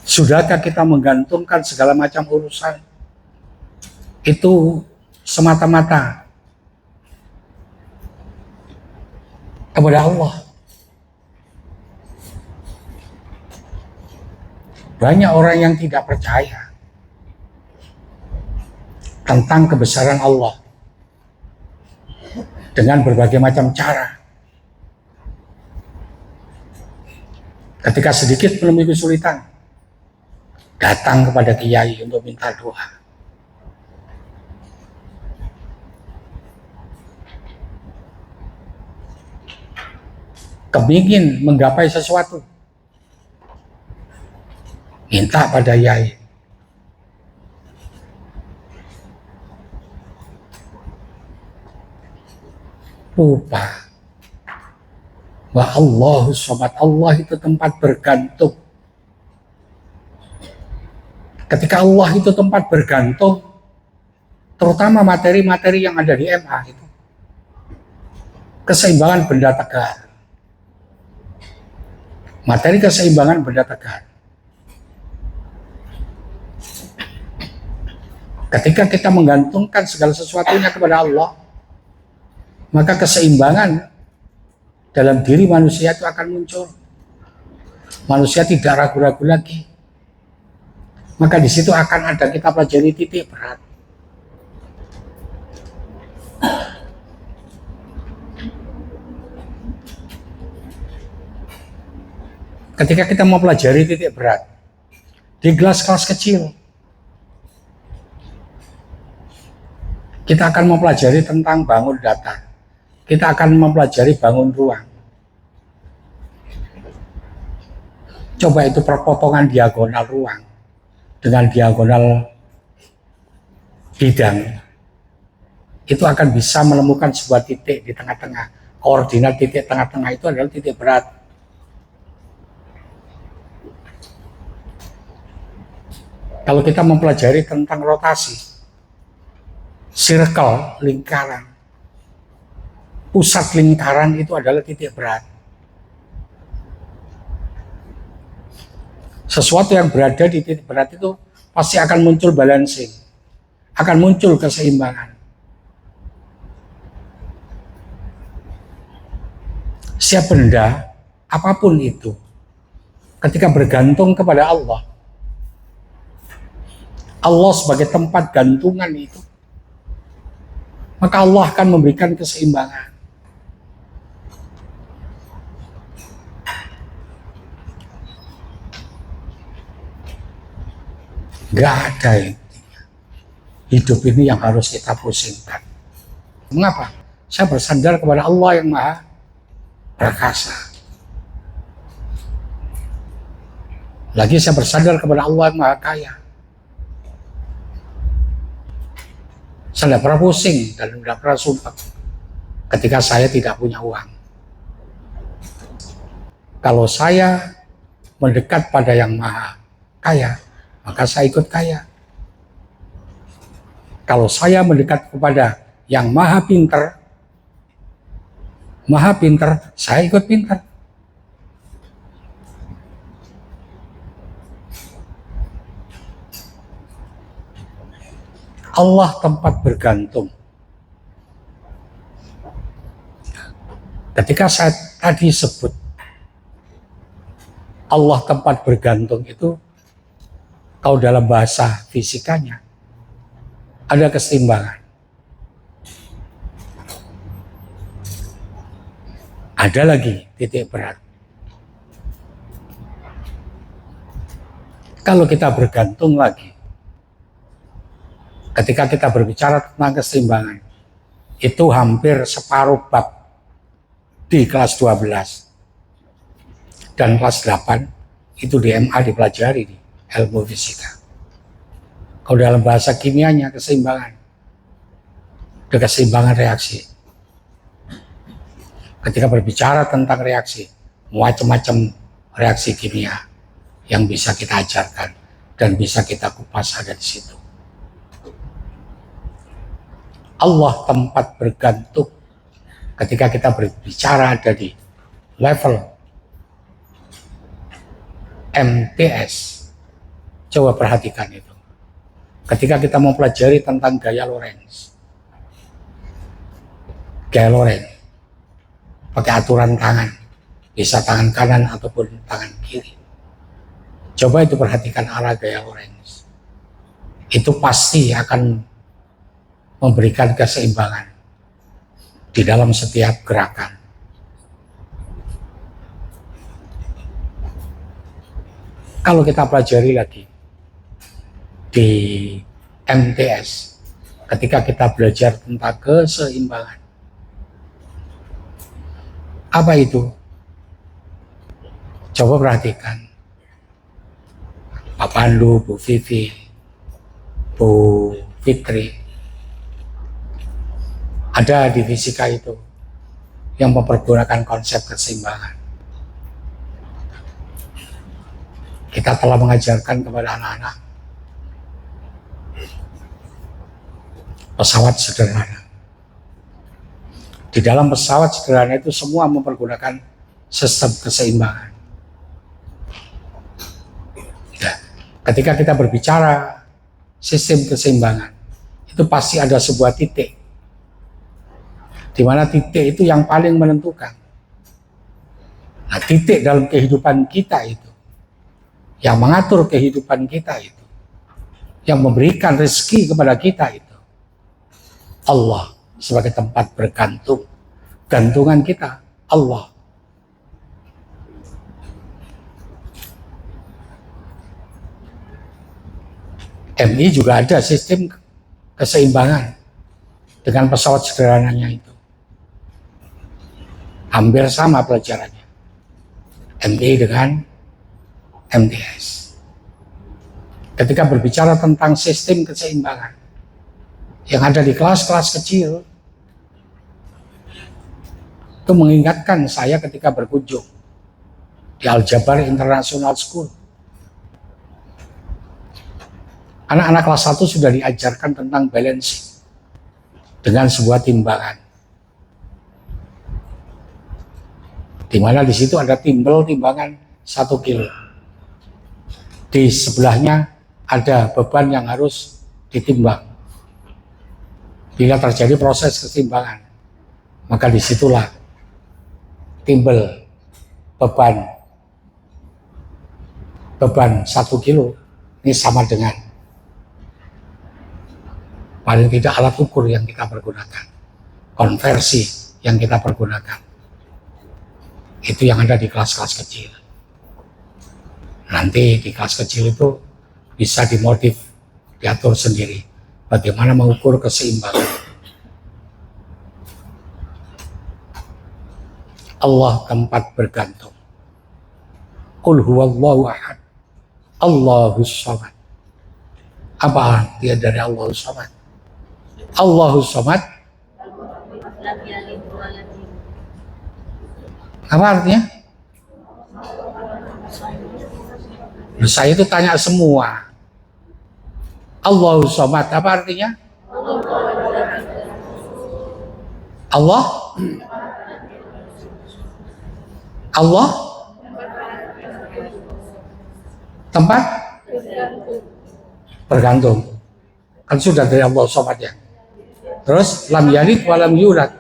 Sudahkah kita menggantungkan segala macam urusan itu semata-mata kepada Allah? Banyak orang yang tidak percaya tentang kebesaran Allah dengan berbagai macam cara. Ketika sedikit menemui kesulitan, datang kepada kiai untuk minta doa. Kepingin menggapai sesuatu, minta pada kiai. Lupa wa Allahu somad, Allah itu tempat bergantung. Ketika Allah itu tempat bergantung, terutama materi-materi yang ada di MA itu, keseimbangan benda tegar, materi keseimbangan benda tegar. Ketika kita menggantungkan segala sesuatunya kepada Allah, maka keseimbangan dalam diri manusia itu akan muncul. Manusia tidak ragu-ragu lagi. Maka di situ akan ada kita pelajari titik berat. Ketika kita mau pelajari titik berat di kelas-kelas kecil, kita akan mempelajari tentang bangun datar. Kita akan mempelajari bangun ruang. Coba itu perpotongan diagonal ruang dengan diagonal bidang. Itu akan bisa menemukan sebuah titik di tengah-tengah. Koordinat titik tengah-tengah itu adalah titik berat. Kalau kita mempelajari tentang rotasi, circle, lingkaran, pusat lingkaran itu adalah titik berat. Sesuatu yang berada di titik berat itu pasti akan muncul balancing, akan muncul keseimbangan. Setiap benda, apapun itu, ketika bergantung kepada Allah, Allah sebagai tempat gantungan itu, maka Allah akan memberikan keseimbangan. Gak ada intinya. Hidup ini yang harus kita pusingkan. Mengapa? Saya bersandar kepada Allah yang Maha Perkasa. Lagi saya bersandar kepada Allah yang Maha Kaya. Saya tidak pernah pusing dan tidak pernah sumpah ketika saya tidak punya uang. Kalau saya mendekat pada yang Maha Kaya, maka saya ikut kaya. Kalau saya mendekat kepada yang Maha Pintar, saya ikut pintar. Allah tempat bergantung. Ketika saya tadi sebut Allah tempat bergantung itu, kalau dalam bahasa fisikanya ada keseimbangan. Ada lagi titik berat. Kalau kita bergantung lagi, ketika kita berbicara tentang keseimbangan, itu hampir separuh bab di kelas 12 dan kelas 8 itu di MA dipelajari di ilmu fisika. Kalau dalam bahasa kimianya keseimbangan, ada keseimbangan reaksi. Ketika berbicara tentang reaksi, macam-macam reaksi kimia yang bisa kita ajarkan dan bisa kita kupas ada di situ. Allah tempat bergantung. Ketika kita berbicara ada di level MTS, coba perhatikan itu. Ketika kita mempelajari tentang gaya Lorentz, pakai aturan tangan, bisa tangan kanan ataupun tangan kiri. Coba itu perhatikan arah gaya Lorentz. Itu pasti akan memberikan keseimbangan di dalam setiap gerakan. Kalau kita pelajari lagi di MTS, ketika kita belajar tentang keseimbangan, apa itu? Coba perhatikan. Pak Pandu, Bu Vivi, Bu Fitri, ada di fisika itu yang mempergunakan konsep keseimbangan. Kita telah mengajarkan kepada anak-anak pesawat sederhana. Di dalam pesawat sederhana itu semua mempergunakan sistem keseimbangan. Ya, ketika kita berbicara sistem keseimbangan, itu pasti ada sebuah titik, di mana titik itu yang paling menentukan. Nah, titik dalam kehidupan kita itu, yang mengatur kehidupan kita itu, yang memberikan rezeki kepada kita itu, Allah sebagai tempat bergantung. Gantungan kita, Allah. MI juga ada sistem keseimbangan dengan pesawat sederhananya itu. Hampir sama pelajarannya. MI dengan MTS. Ketika berbicara tentang sistem keseimbangan yang ada di kelas-kelas kecil, itu mengingatkan saya ketika berkunjung di Al-Jabar International School. Anak-anak kelas 1 sudah diajarkan tentang balancing dengan sebuah timbangan, di mana di situ ada timbangan 1 kilo. di sebelahnya ada beban yang harus ditimbang. Bila terjadi proses keseimbangan, maka disitulah timbul beban 1 kilo ini sama dengan paling tidak alat ukur yang kita pergunakan, konversi yang kita pergunakan. Itu yang ada di kelas-kelas kecil. Nanti di kelas kecil itu bisa dimodif, diatur sendiri bagaimana mengukur keseimbangan. Allah tempat bergantung. Qul huwallahu ahad, Allahus samad. Apa artinya dari Allahus samad? Allahus samad apa artinya? Saya itu tanya semua. Allahus samad apa artinya? Allah tempat bergantung. Kan sudah dari Allah samad ya. Terus lam yalid wa lam yulad.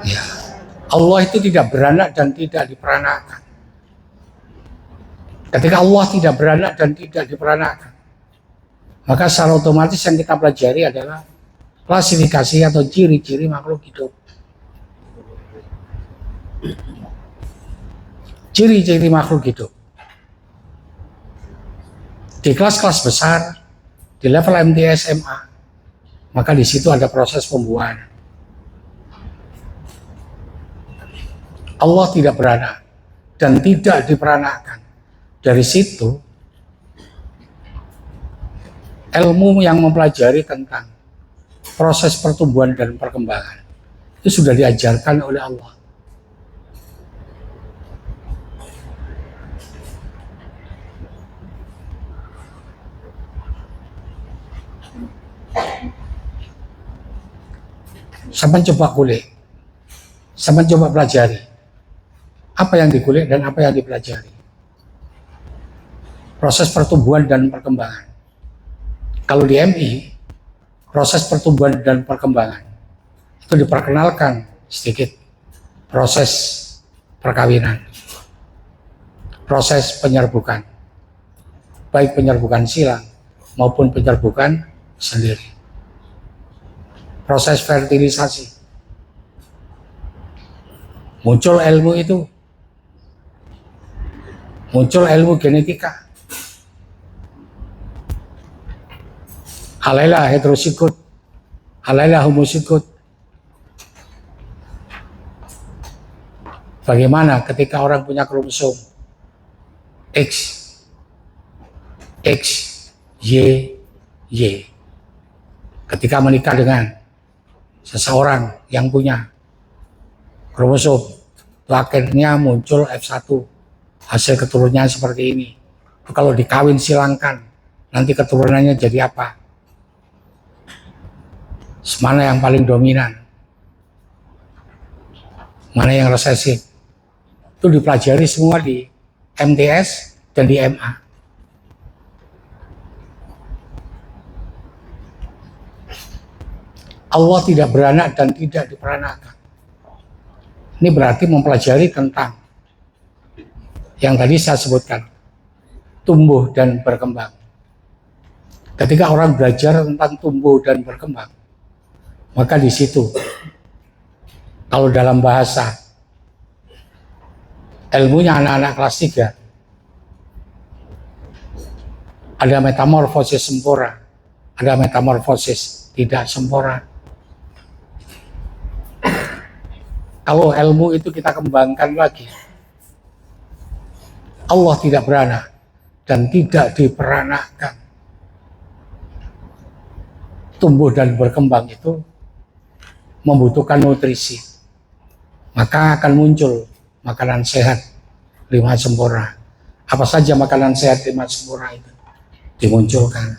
Ya. Allah itu tidak beranak dan tidak diperanakan. Ketika Allah tidak beranak dan tidak diperanakan, maka secara otomatis yang kita pelajari adalah klasifikasi atau ciri-ciri makhluk hidup. Ciri-ciri makhluk hidup. Di kelas-kelas besar, di level MTS SMA, maka di situ ada proses pembuahan. Allah tidak beranak dan tidak diperanakkan. Dari situ, ilmu yang mempelajari tentang proses pertumbuhan dan perkembangan itu sudah diajarkan oleh Allah. Sampai coba kulik, sampai coba pelajari apa yang dikulik dan apa yang dipelajari. Proses pertumbuhan dan perkembangan. Kalau di MI, proses pertumbuhan dan perkembangan itu diperkenalkan sedikit proses perkawinan, proses penyerbukan, baik penyerbukan silang maupun penyerbukan sendiri, proses fertilisasi. Muncul ilmu itu, muncul ilmu genetika. Halailah heterosikut, halailah homosikut. Bagaimana ketika orang punya kromosom X, Y. Ketika menikah dengan seseorang yang punya kromosom, itu akhirnya muncul F1. Hasil keturunannya seperti ini. Kalau dikawin silangkan, nanti keturunannya jadi apa? Mana yang paling dominan? Mana yang resesif? Itu dipelajari semua di MTS dan di MA. Allah tidak beranak dan tidak diperanakkan. Ini berarti mempelajari tentang yang tadi saya sebutkan, tumbuh dan berkembang. Ketika orang belajar tentang tumbuh dan berkembang, maka di situ, kalau dalam bahasa ilmunya anak-anak kelas 3, ada metamorfosis sempurna, ada metamorfosis tidak sempurna. Kalau ilmu itu kita kembangkan lagi, Allah tidak beranak dan tidak diperanakkan. Tumbuh dan berkembang itu membutuhkan nutrisi, maka akan muncul makanan sehat 5 sempurna. Apa saja makanan sehat 5 sempurna itu dimunculkan.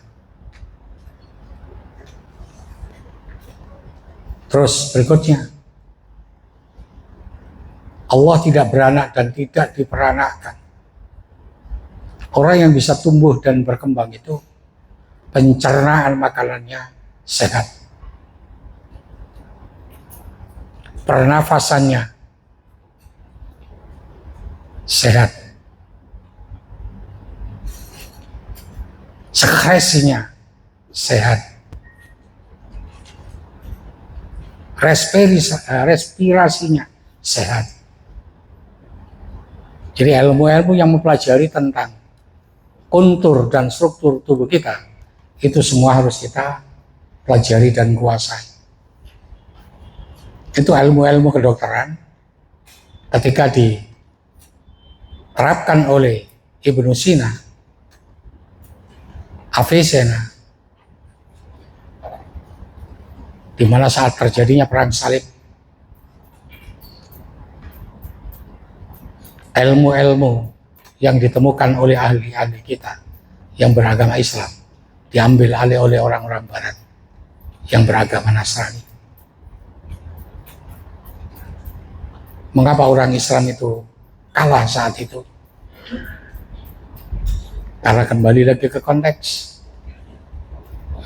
Terus berikutnya, Allah tidak beranak dan tidak diperanakkan. Orang yang bisa tumbuh dan berkembang itu pencernaan makanannya sehat, pernafasannya sehat, sekresinya sehat, respirasinya sehat. Jadi ilmu-ilmu yang mempelajari tentang kontur dan struktur tubuh kita, itu semua harus kita pelajari dan kuasai. Itu ilmu-ilmu kedokteran ketika diterapkan oleh Ibnu Sina, Avicenna, di mana saat terjadinya perang salib, ilmu-ilmu yang ditemukan oleh ahli-ahli kita yang beragama Islam diambil alih oleh orang-orang Barat yang beragama Nasrani. Mengapa orang Islam itu kalah saat itu? Karena kembali lagi ke konteks.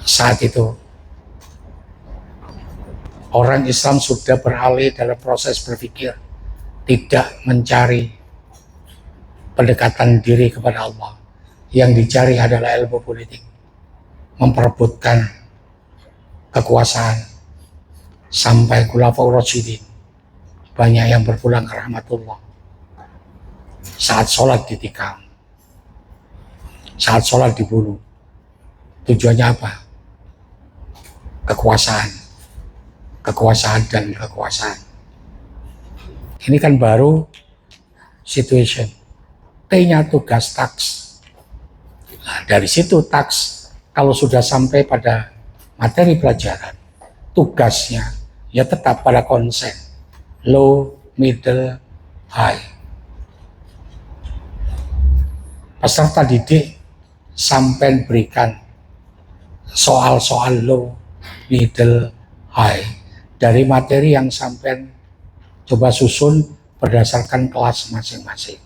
Saat itu orang Islam sudah beralih dalam proses berpikir, tidak mencari pendekatan diri kepada Allah. Yang dicari adalah ilmu politik, memperebutkan kekuasaan sampai Khulafaur Rasyidin. Banyak yang berpulang ke rahmatullah saat sholat ditikam, saat sholat dibunuh. Tujuannya apa? Kekuasaan, kekuasaan dan kekuasaan. Ini kan baru situation. T-nya tugas taks. Nah, dari situ taks, kalau sudah sampai pada materi pelajaran, tugasnya ya tetap pada konsep low, middle, high. Peserta didik sampai berikan soal-soal low, middle, high dari materi yang sampai coba susun berdasarkan kelas masing-masing.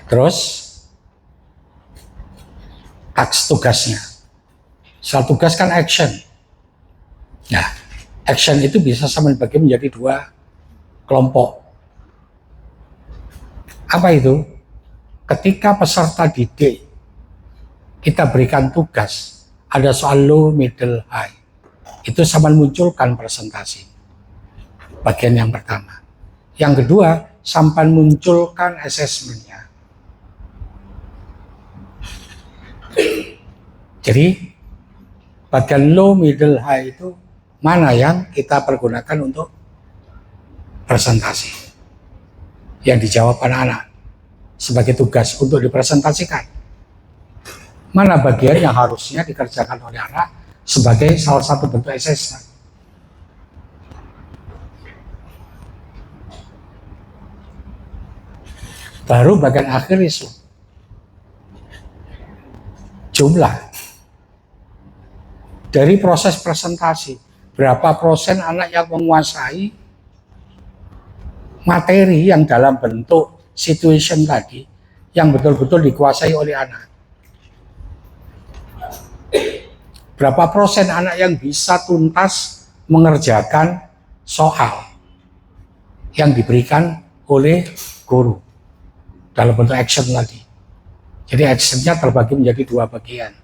Terus taks tugasnya, soal tugas kan action. Nah, action itu bisa sama dibagi menjadi dua kelompok. Apa itu? Ketika peserta didik kita berikan tugas, ada soal low, middle, high, itu sama munculkan presentasi. Bagian yang pertama. Yang kedua, sampai munculkan asesmennya. Jadi bagian low, middle, high itu mana yang kita pergunakan untuk presentasi, yang dijawab anak-anak sebagai tugas untuk dipresentasikan. Mana bagian yang harusnya dikerjakan oleh anak sebagai salah satu bentuk assessment. Baru bagian akhir isu jumlah dari proses presentasi, berapa persen anak yang menguasai materi yang dalam bentuk situation tadi yang betul-betul dikuasai oleh anak. Berapa persen anak yang bisa tuntas mengerjakan soal yang diberikan oleh guru dalam bentuk action tadi. Jadi actionnya terbagi menjadi dua bagian.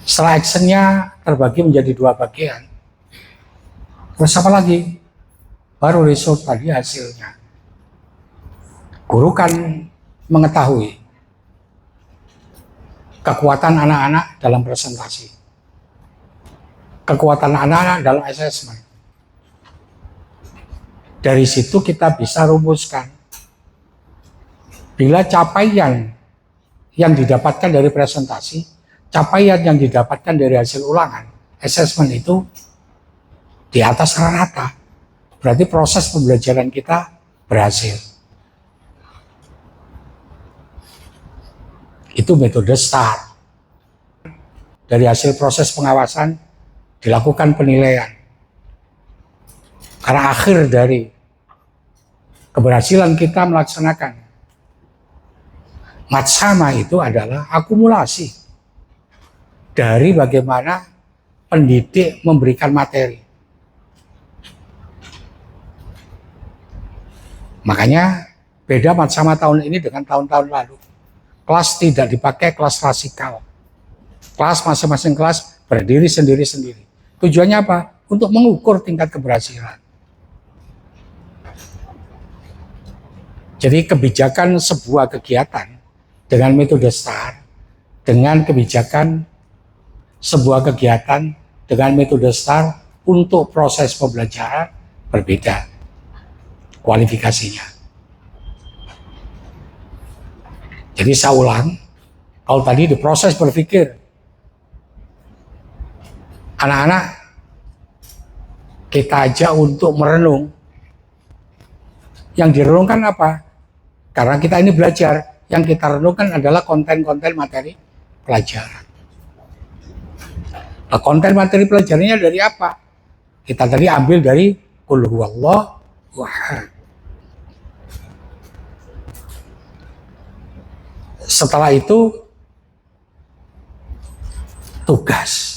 Setelah actionnya terbagi menjadi dua bagian, terus apa lagi? Baru result tadi hasilnya. Guru kan mengetahui kekuatan anak-anak dalam presentasi, kekuatan anak-anak dalam assessment. Dari situ kita bisa rumuskan bila capaian yang didapatkan dari presentasi, capaian yang didapatkan dari hasil ulangan, assessment itu di atas rata, berarti proses pembelajaran kita berhasil. Itu metode STAR. Dari hasil proses pengawasan dilakukan penilaian. Karena akhir dari keberhasilan kita melaksanakan matsama itu adalah akumulasi dari bagaimana pendidik memberikan materi. Makanya beda matsama tahun ini dengan tahun-tahun lalu. Kelas tidak dipakai kelas klasikal. Kelas masing-masing kelas berdiri sendiri-sendiri. Tujuannya apa? Untuk mengukur tingkat keberhasilan. Jadi kebijakan sebuah kegiatan dengan metode STAR, dengan kebijakan sebuah kegiatan dengan metode STAR untuk proses pembelajaran berbeda kualifikasinya. Jadi saya ulang, kalau tadi di proses berpikir, anak-anak kita ajak untuk merenung. Yang direnungkan apa? Karena kita ini belajar, yang kita renungkan adalah konten-konten materi pelajaran. Nah, konten materi pelajarannya dari apa? Kita tadi ambil dari Qul huwallahu ahad. Setelah itu tugas.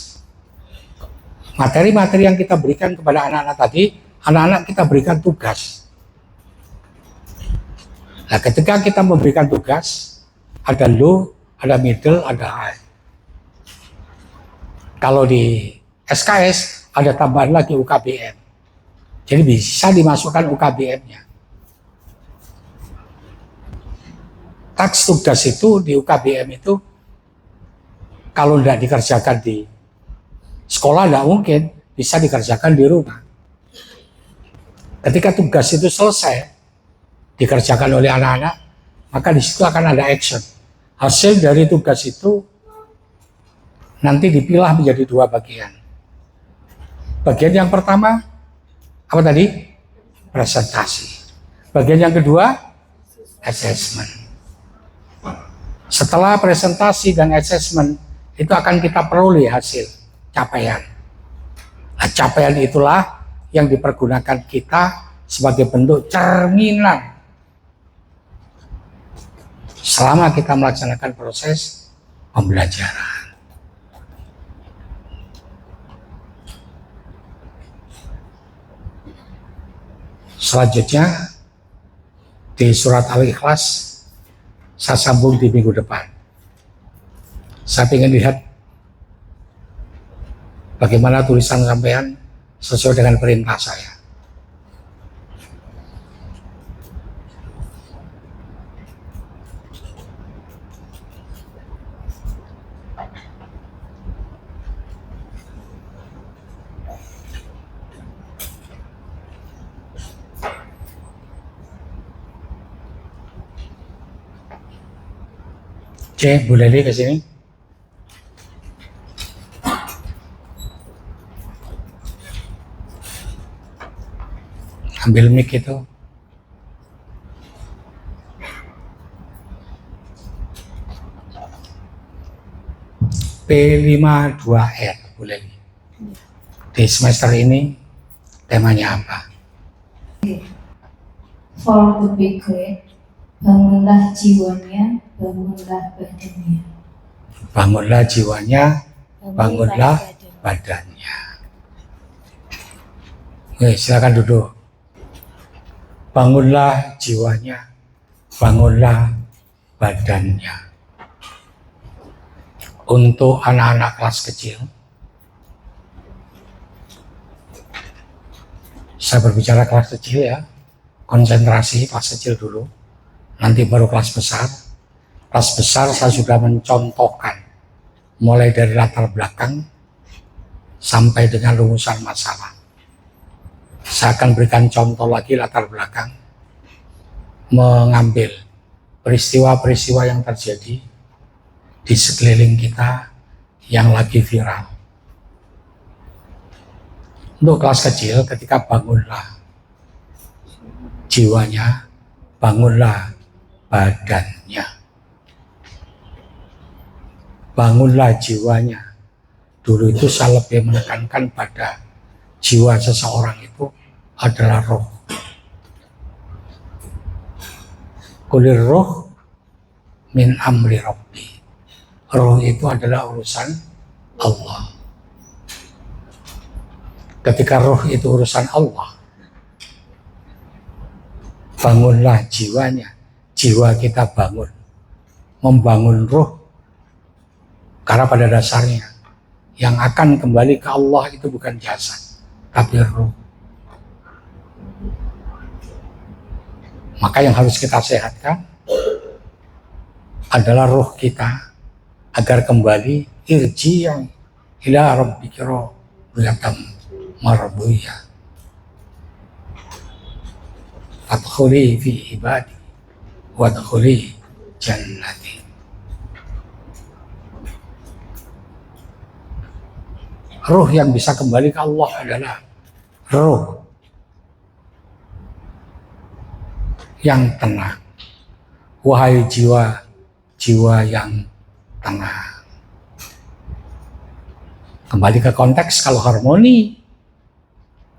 Materi-materi yang kita berikan kepada anak-anak tadi, anak-anak kita berikan tugas. Nah, ketika kita memberikan tugas, ada low, ada middle, ada high. Kalau di SKS ada tambahan lagi UKBM. Jadi bisa dimasukkan UKBM-nya. Taks tugas itu di UKBM itu kalau tidak dikerjakan di sekolah tidak mungkin, bisa dikerjakan di rumah. Ketika tugas itu selesai dikerjakan oleh anak-anak, maka di situ akan ada action. Hasil dari tugas itu nanti dipilah menjadi dua bagian. Bagian yang pertama apa tadi? Presentasi. Bagian yang kedua assessment. Setelah presentasi dan assessment itu akan kita peroleh hasil capaian. Nah, capaian itulah yang dipergunakan kita sebagai bentuk cerminan selama kita melaksanakan proses pembelajaran. Selanjutnya di surat Al-Ikhlas saya sambung di minggu depan. Saya ingin lihat bagaimana tulisan sampean sesuai dengan perintah saya. Oke, Bu Leli ke sini. Ambil mic itu. P52R, Bu Leli. Di semester ini temanya apa? For the big grade, bangunlah jiwanya, bangunlah badannya. Bangunlah jiwanya, bangunlah badannya. Oke, silakan duduk. Bangunlah jiwanya, bangunlah badannya. Untuk anak-anak kelas kecil, saya berbicara kelas kecil ya, konsentrasi kelas kecil dulu, nanti baru kelas besar. Kelas besar saya sudah mencontohkan mulai dari latar belakang sampai dengan rumusan masalah. Saya akan berikan contoh lagi latar belakang, mengambil peristiwa-peristiwa yang terjadi di sekeliling kita yang lagi viral. Untuk kelas kecil, ketika bangunlah jiwanya, bangunlah badannya. Bangunlah jiwanya. Dulu itu saya lebih menekankan pada jiwa seseorang itu adalah roh. Kulir roh min amri rabbi. Roh itu adalah urusan Allah. Ketika roh itu urusan Allah, bangunlah jiwanya. Jiwa kita bangun, membangun roh. Karena pada dasarnya yang akan kembali ke Allah itu bukan jasad, tapi roh. Maka yang harus kita sehatkan adalah roh kita agar kembali irji'u ila rabbika radiyatan mardiyah. Fadkhuli fi ibadi wadkhuli jannati. Roh yang bisa kembali ke Allah adalah roh yang tenang. Wahai jiwa yang tenang. Kembali ke konteks, kalau harmoni,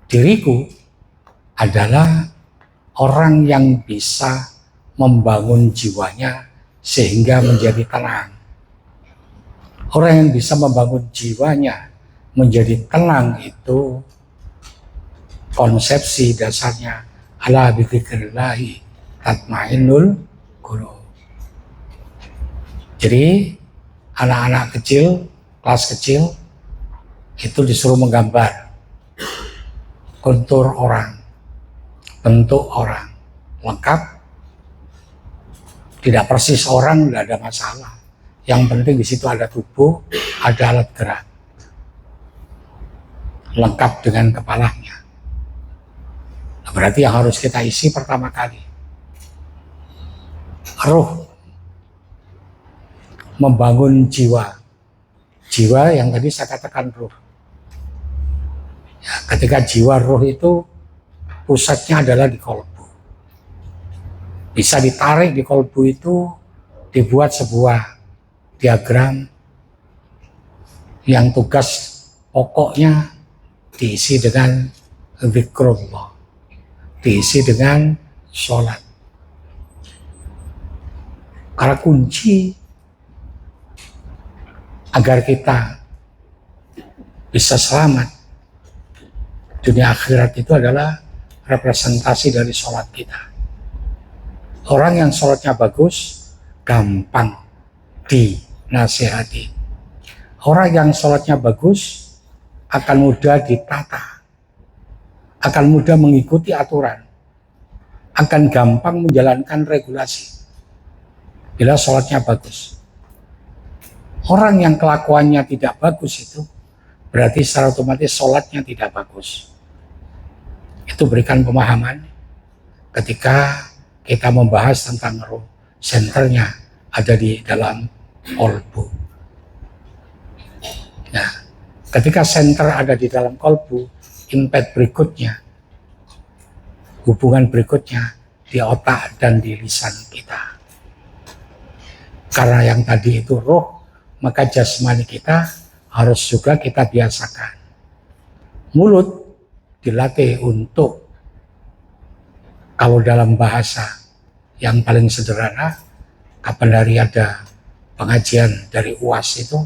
diriku adalah orang yang bisa membangun jiwanya sehingga menjadi tenang. Orang yang bisa membangun jiwanya menjadi tenang itu konsepsi dasarnya ala bidzikrillahi tatmainnul qulub. Jadi anak-anak kecil, kelas kecil itu disuruh menggambar kontur orang, bentuk orang, lengkap. Tidak persis orang, tidak ada masalah. Yang penting di situ ada tubuh, ada alat gerak, lengkap dengan kepalanya. Nah, berarti yang harus kita isi pertama kali roh, membangun jiwa yang tadi saya katakan roh. Ya, ketika jiwa roh itu pusatnya adalah di kolbu, bisa ditarik di kolbu itu, dibuat sebuah diagram yang tugas pokoknya diisi dengan zikrullah, diisi dengan sholat. Karena kunci agar kita bisa selamat dunia akhirat itu adalah representasi dari sholat kita. Orang yang sholatnya bagus gampang dinasihati. Orang yang sholatnya bagus akan mudah ditata, akan mudah mengikuti aturan, akan gampang menjalankan regulasi bila sholatnya bagus. Orang yang kelakuannya tidak bagus itu berarti secara otomatis sholatnya tidak bagus. Itu berikan pemahaman ketika kita membahas tentang roh. Senternya ada di dalam kolbu. Nah, ketika senter ada di dalam kolbu, impact berikutnya, hubungan berikutnya di otak dan di lisan kita. Karena yang tadi itu roh, maka jasmani kita harus juga kita biasakan. Mulut dilatih untuk, kalau dalam bahasa yang paling sederhana, kapan hari ada pengajian dari UAS itu,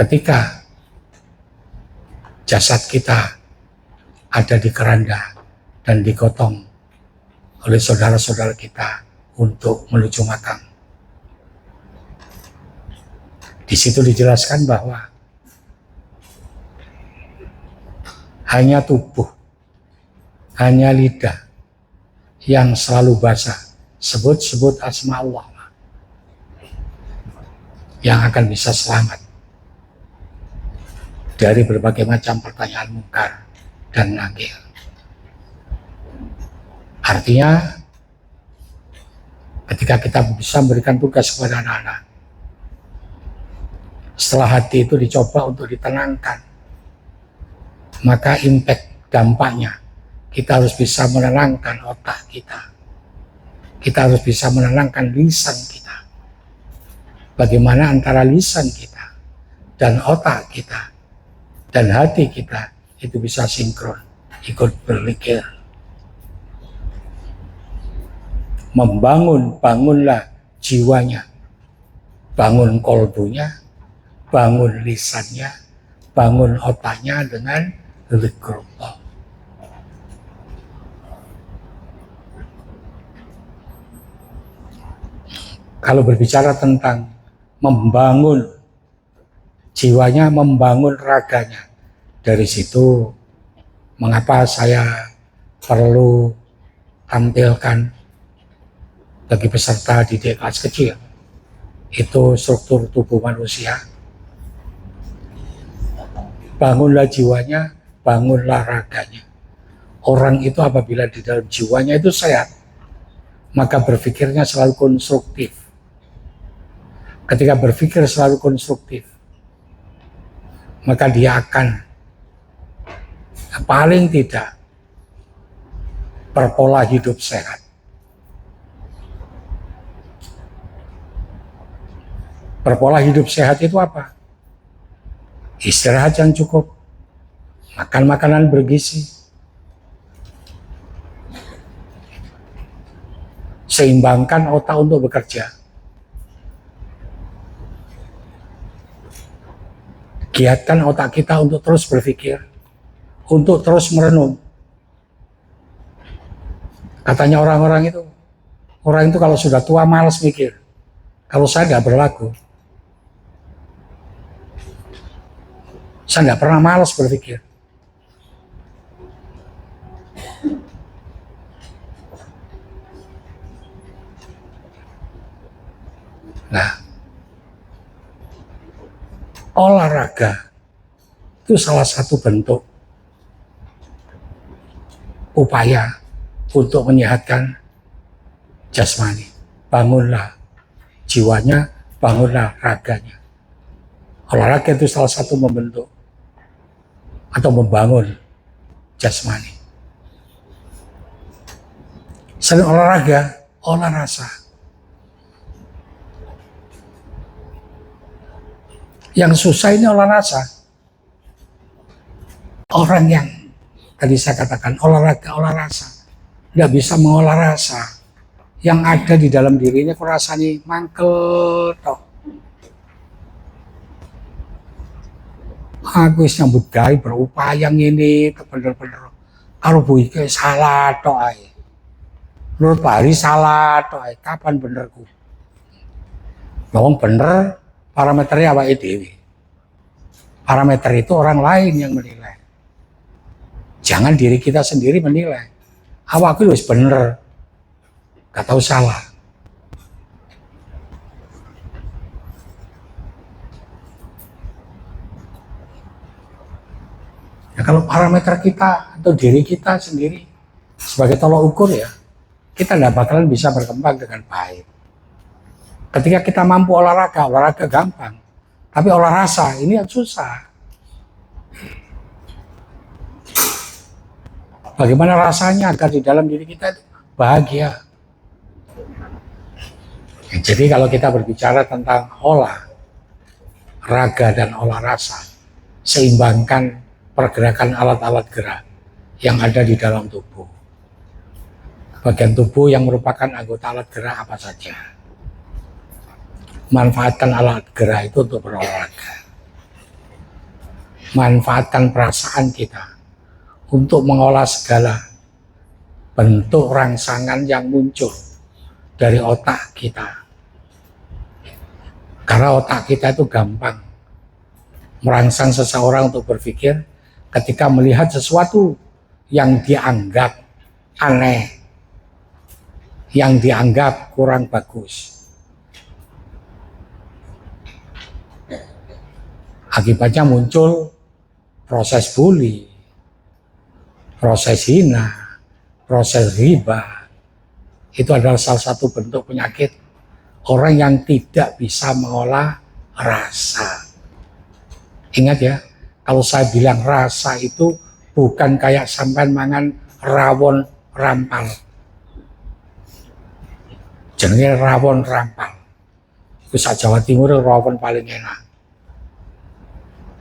ketika jasad kita ada di keranda dan digotong oleh saudara-saudara kita untuk menuju makam. Di situ dijelaskan bahwa hanya tubuh, hanya lidah yang selalu basah, sebut-sebut asma Allah, yang akan bisa selamat dari berbagai macam pertanyaan mungkar dan nakir. Artinya, ketika kita bisa memberikan tugas kepada anak-anak, setelah hati itu dicoba untuk ditenangkan, maka impact dampaknya kita harus bisa menenangkan otak kita. Kita harus bisa menenangkan lisan kita. Bagaimana antara lisan kita dan otak kita dan hati kita itu bisa sinkron, ikut berpikir. bangunlah jiwanya, bangun kolbunya, bangun lisannya, bangun otaknya dengan zikrullah. Kalau berbicara tentang membangun jiwanya, membangun raganya, dari situ mengapa saya perlu tampilkan bagi peserta didik kelas kecil itu struktur tubuh manusia. Bangunlah jiwanya, bangunlah raganya. Orang itu apabila di dalam jiwanya itu sehat, maka berpikirnya selalu konstruktif. Ketika berpikir selalu konstruktif, maka dia akan paling tidak berpola hidup sehat. Berpola hidup sehat itu apa? Istirahat yang cukup, makan makanan bergizi, seimbangkan otak untuk bekerja, giatkan otak kita untuk terus berpikir, untuk terus merenung. Katanya orang itu kalau sudah tua malas mikir. Kalau saya tidak berlaku. Saya tidak pernah malas berpikir. Nah, olahraga itu salah satu bentuk upaya untuk menyehatkan jasmani. Bangunlah jiwanya, bangunlah raganya. Olahraga itu salah satu membentuk atau membangun jasmani. Selain olahraga, olah rasa. Yang susah ini olah rasa. Orang yang tadi saya katakan olahraga, olah rasa, nggak bisa mengolah rasa. Yang ada di dalam dirinya kok rasanya mangkel toh. Aku nyambut gawe berupaya ngene bener-bener karo Bu iki salah tok ae. Menurut Pak Hari salah tok ae. Kapan benerku? Wong bener parameternya awake dhewe. Parameter itu orang lain yang menilai. Jangan diri kita sendiri menilai. Awakku wis bener. Gak tahu salah. Ya, kalau parameter kita atau diri kita sendiri sebagai tolok ukur ya, kita tidak bakalan bisa berkembang dengan baik. Ketika kita mampu olahraga gampang. Tapi olah rasa ini yang susah. Bagaimana rasanya agar di dalam diri kita itu bahagia. Ya, jadi kalau kita berbicara tentang olahraga dan olah rasa, seimbangkan pergerakan alat-alat gerak yang ada di dalam tubuh. Bagian tubuh yang merupakan anggota alat gerak apa saja. Manfaatkan alat gerak itu untuk berolahraga. Manfaatkan perasaan kita untuk mengolah segala bentuk rangsangan yang muncul dari otak kita. Karena otak kita itu gampang merangsang seseorang untuk berpikir ketika melihat sesuatu yang dianggap aneh, yang dianggap kurang bagus. Akibatnya muncul proses bully, proses hina, proses riba. Itu adalah salah satu bentuk penyakit orang yang tidak bisa mengolah rasa. Ingat ya, kalau saya bilang rasa itu bukan kayak sampean mangan rawon rampal. Jenenge rawon rampal. Bisa Jawa Timur rawon paling enak.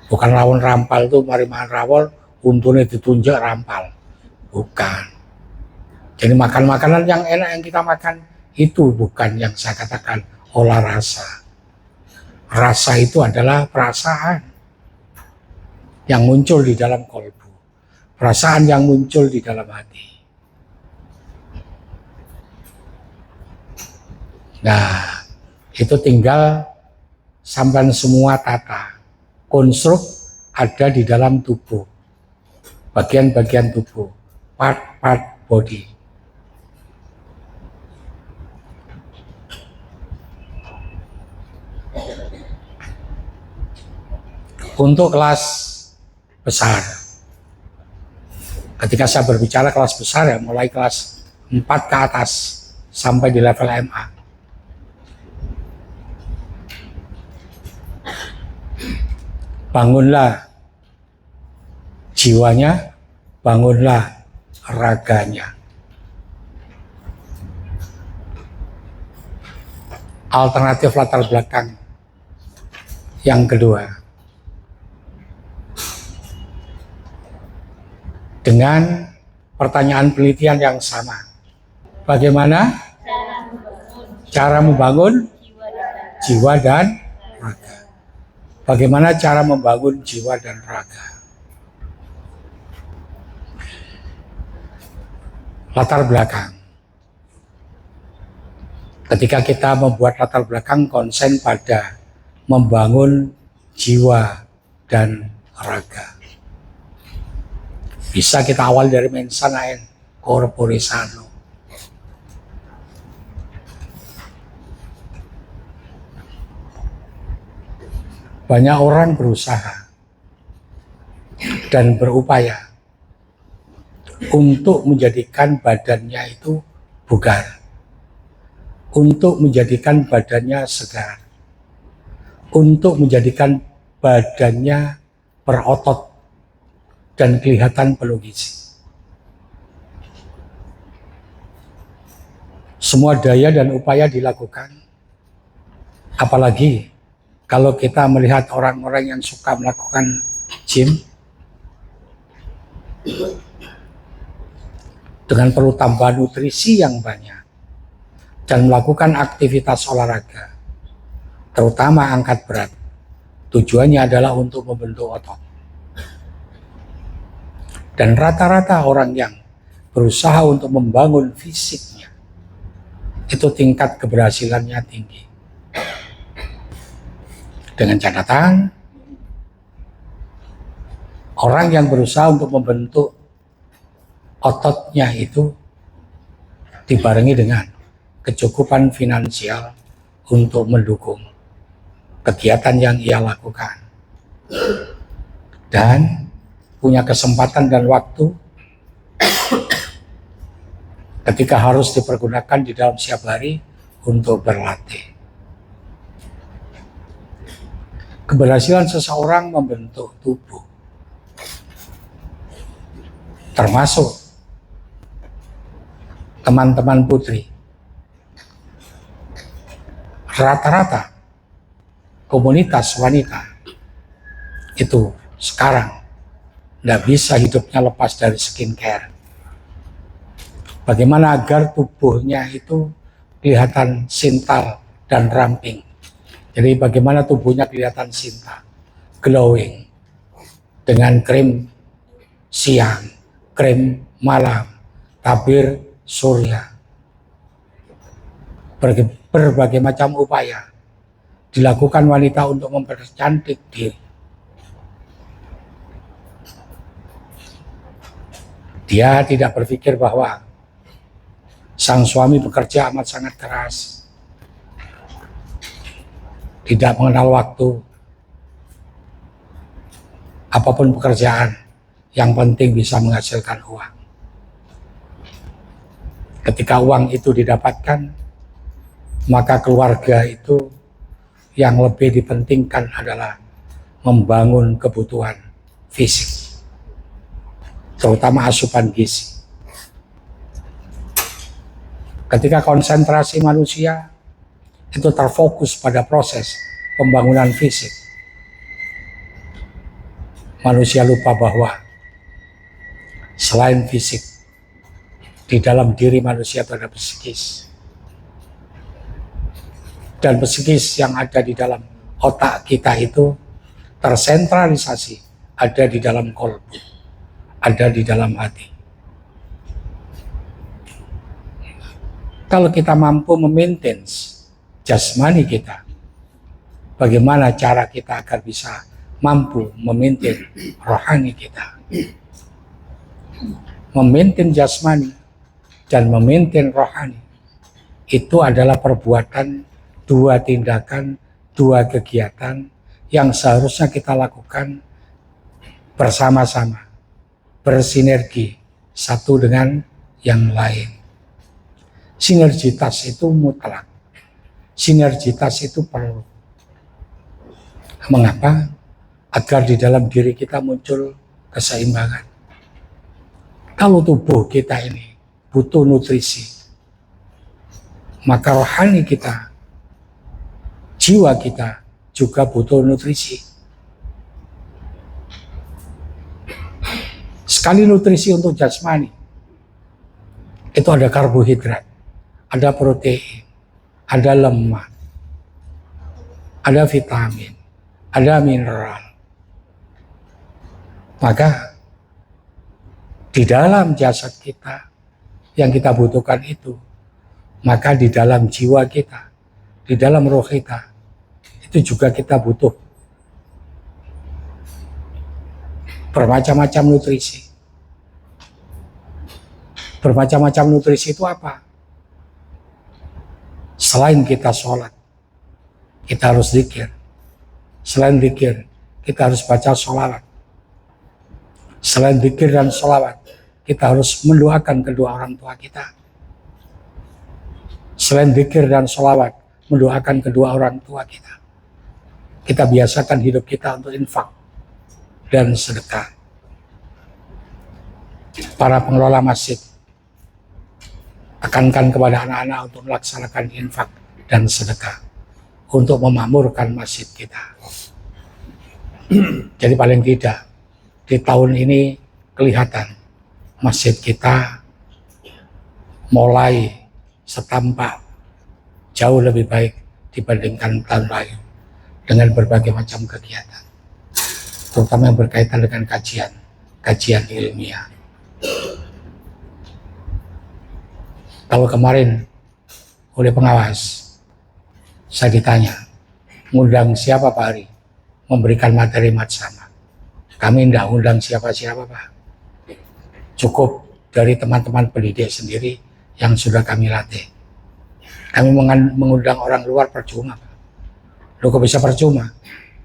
Bukan rawon rampal itu mari makan rawon untune ditunjuk rampal. Bukan. Jadi makan makanan yang enak yang kita makan itu bukan yang saya katakan olah rasa. Rasa itu adalah perasaan yang muncul di dalam kolbu, perasaan yang muncul di dalam hati. Nah, itu tinggal sampai semua tata, konstruk ada di dalam tubuh, bagian-bagian tubuh, part-part body. Untuk kelas besar, ketika saya berbicara kelas besar ya mulai kelas 4 ke atas sampai di level MA. Bangunlah jiwanya, bangunlah raganya. Alternatif latar belakang yang kedua, dengan pertanyaan penelitian yang sama. Bagaimana cara membangun jiwa dan raga? Bagaimana cara membangun jiwa dan raga? Latar belakang. Ketika kita membuat latar belakang, konsen pada membangun jiwa dan raga. Bisa kita awal dari mensana in corpore sano. Banyak orang berusaha dan berupaya untuk menjadikan badannya itu bugar, untuk menjadikan badannya segar, untuk menjadikan badannya berotot dan kelihatan penuh gizi. Semua daya dan upaya dilakukan, apalagi kalau kita melihat orang-orang yang suka melakukan gym dengan perlu tambahan nutrisi yang banyak dan melakukan aktivitas olahraga, terutama angkat berat. Tujuannya adalah untuk membentuk otot. Dan rata-rata orang yang berusaha untuk membangun fisiknya, itu tingkat keberhasilannya tinggi. Dengan catatan, orang yang berusaha untuk membentuk ototnya itu dibarengi dengan kecukupan finansial untuk mendukung kegiatan yang ia lakukan. Dan punya kesempatan dan waktu ketika harus dipergunakan di dalam setiap hari untuk berlatih. Keberhasilan seseorang membentuk tubuh, termasuk teman-teman putri, rata-rata komunitas wanita itu sekarang tidak bisa hidupnya lepas dari skincare. Bagaimana agar tubuhnya itu kelihatan sintal dan ramping. Jadi bagaimana tubuhnya kelihatan sintal, glowing, dengan krim siang, krim malam, tabir surya. Berbagai macam upaya dilakukan wanita untuk mempercantik diri. Dia tidak berpikir bahwa sang suami bekerja amat sangat keras, tidak mengenal waktu, apapun pekerjaan, yang penting bisa menghasilkan uang. Ketika uang itu didapatkan, maka keluarga itu yang lebih dipentingkan adalah membangun kebutuhan fisik, terutama asupan gizi. Ketika konsentrasi manusia itu terfokus pada proses pembangunan fisik, manusia lupa bahwa selain fisik, di dalam diri manusia itu ada psikis, dan psikis yang ada di dalam otak kita itu tersentralisasi, ada di dalam kolbu, ada di dalam hati. Kalau kita mampu memaintain jasmani kita, bagaimana cara kita agar bisa mampu memaintain rohani kita? Memaintain jasmani dan memaintain rohani itu adalah perbuatan, dua tindakan, dua kegiatan yang seharusnya kita lakukan bersama-sama, bersinergi satu dengan yang lain. Sinergitas itu mutlak, sinergitas itu perlu. Mengapa? Agar di dalam diri kita muncul keseimbangan. Kalau tubuh kita ini butuh nutrisi, maka rohani kita, jiwa kita juga butuh nutrisi. Sekali nutrisi untuk jasmani, itu ada karbohidrat, ada protein, ada lemak, ada vitamin, ada mineral. Maka di dalam jasad kita yang kita butuhkan itu, maka di dalam jiwa kita, di dalam roh kita, itu juga kita butuh bermacam-macam nutrisi. Bermacam-macam nutrisi itu apa? Selain kita sholat, kita harus zikir. Selain zikir, kita harus baca sholawat. Selain zikir dan sholawat, kita harus mendoakan kedua orang tua kita. Selain zikir dan sholawat, mendoakan kedua orang tua kita. Kita biasakan hidup kita untuk infak dan sedekah. Para pengelola masjid tekankan kepada anak-anak untuk melaksanakan infak dan sedekah untuk memakmurkan masjid kita. Jadi paling tidak di tahun ini kelihatan masjid kita mulai setampak jauh lebih baik dibandingkan tahun lalu dengan berbagai macam kegiatan, terutama yang berkaitan dengan kajian ilmiah. Kalau kemarin oleh pengawas saya ditanya, ngundang siapa Pak Ari memberikan materi matsama? Kami tidak undang siapa-siapa Pak. Cukup dari teman-teman pendidik sendiri yang sudah kami latih. Kami mengundang orang luar percuma Pak. Loh kok bisa percuma?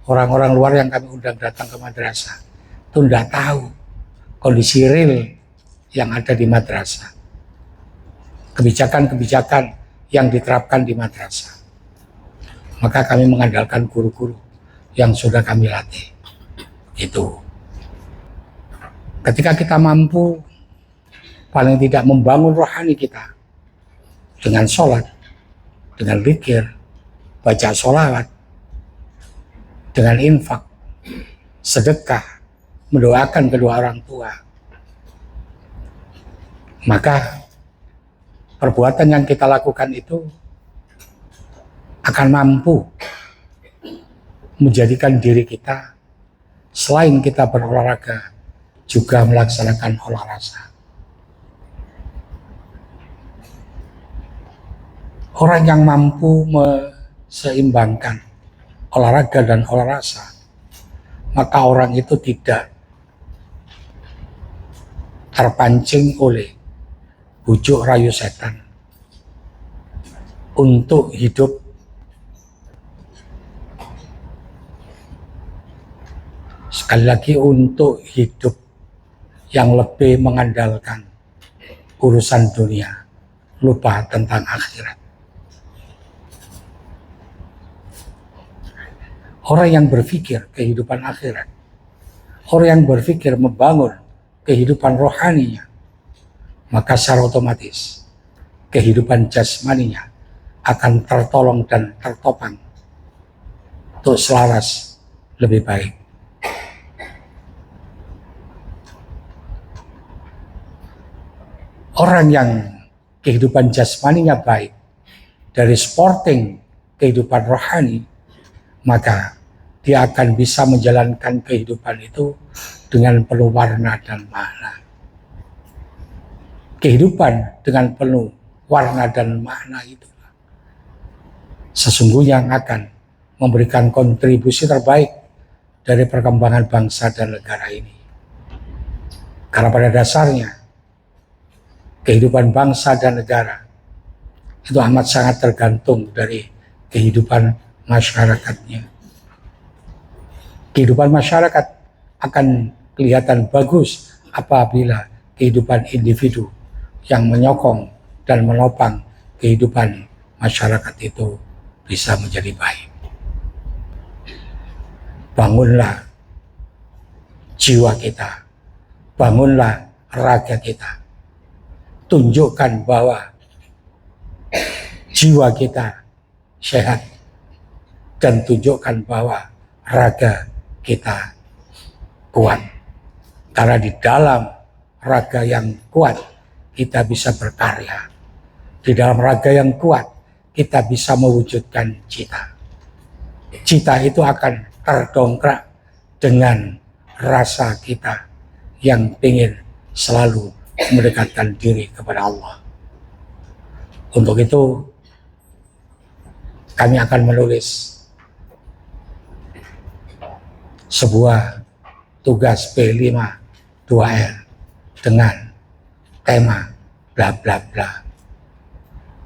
Orang-orang luar yang kami undang datang ke madrasah itu tidak tahu kondisi real yang ada di madrasah. Kebijakan-kebijakan yang diterapkan di madrasah. Maka kami mengandalkan guru-guru yang sudah kami latih. Itu. Ketika kita mampu paling tidak membangun rohani kita dengan sholat, dengan zikir, baca sholawat, dengan infak, sedekah, mendoakan kedua orang tua, maka perbuatan yang kita lakukan itu akan mampu menjadikan diri kita, selain kita berolahraga, juga melaksanakan olah rasa. Orang yang mampu seimbangkan olahraga dan olah rasa, maka orang itu tidak terpancing oleh bujuk rayu setan untuk hidup sekali lagi untuk hidup yang lebih mengandalkan urusan dunia, lupa tentang akhirat. Orang yang berpikir kehidupan akhirat, orang yang berpikir membangun kehidupan rohaninya, maka secara otomatis kehidupan jasmaninya akan tertolong dan tertopang untuk selaras lebih baik. Orang yang kehidupan jasmaninya baik, dari sporting kehidupan rohani, maka dia akan bisa menjalankan kehidupan itu dengan penuh warna dan makna. Kehidupan dengan penuh warna dan makna itu sesungguhnya akan memberikan kontribusi terbaik dari perkembangan bangsa dan negara ini. Karena pada dasarnya kehidupan bangsa dan negara itu amat sangat tergantung dari kehidupan masyarakatnya. Kehidupan masyarakat akan kelihatan bagus apabila kehidupan individu yang menyokong dan menopang kehidupan masyarakat itu bisa menjadi baik. Bangunlah jiwa kita, bangunlah raga kita, tunjukkan bahwa jiwa kita sehat, dan tunjukkan bahwa raga kita kuat. Karena di dalam raga yang kuat kita bisa berkarya. Di dalam raga yang kuat kita bisa mewujudkan cita. Cita itu akan terdongkrak dengan rasa kita yang ingin selalu mendekatkan diri kepada Allah. Untuk itu kami akan menulis sebuah tugas P5 2L dengan tema bla bla bla,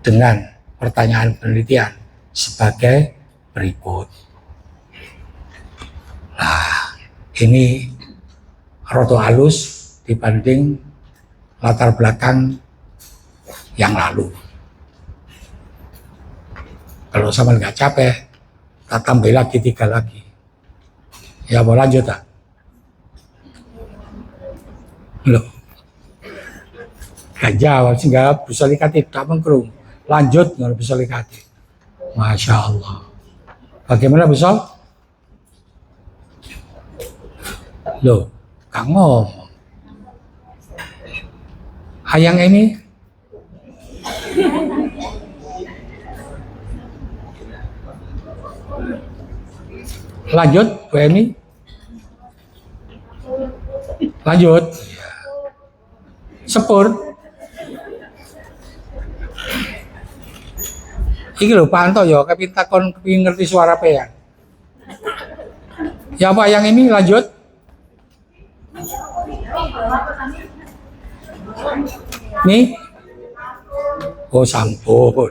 dengan pertanyaan penelitian sebagai berikut. Nah, ini roto halus dibanding latar belakang yang lalu. Kalau sama nggak capek, tak tambah lagi 3 lagi. Ya mau lanjut tak? Loh, gak jawab sih, nggak bisa dikati, tak mengkerung. Lanjut nggak bisa dikati. Masya Allah. Bagaimana bisa? Loh, gak ngomong. Hayang ini lanjut, Bu Emi. Lanjut. Sepur. Iki lho Pak Anto ya, kepin takon kepin ngerti suara pean. Ya Pak yang ini lanjut. Nih. Oh sampun.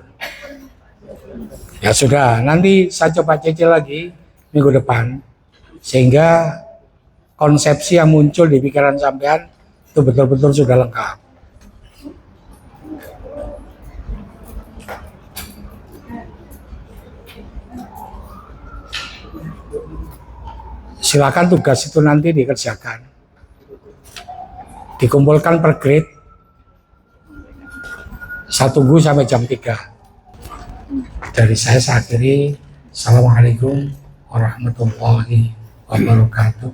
Ya sudah, nanti saya coba cicil lagi minggu depan. Sehingga konsepsi yang muncul di pikiran sampean itu betul-betul sudah lengkap. Silakan tugas itu nanti dikerjakan. Dikumpulkan per grade. Saya tunggu sampai jam 3. Dari saya akhiri. Assalamualaikum warahmatullahi wabarakatuh.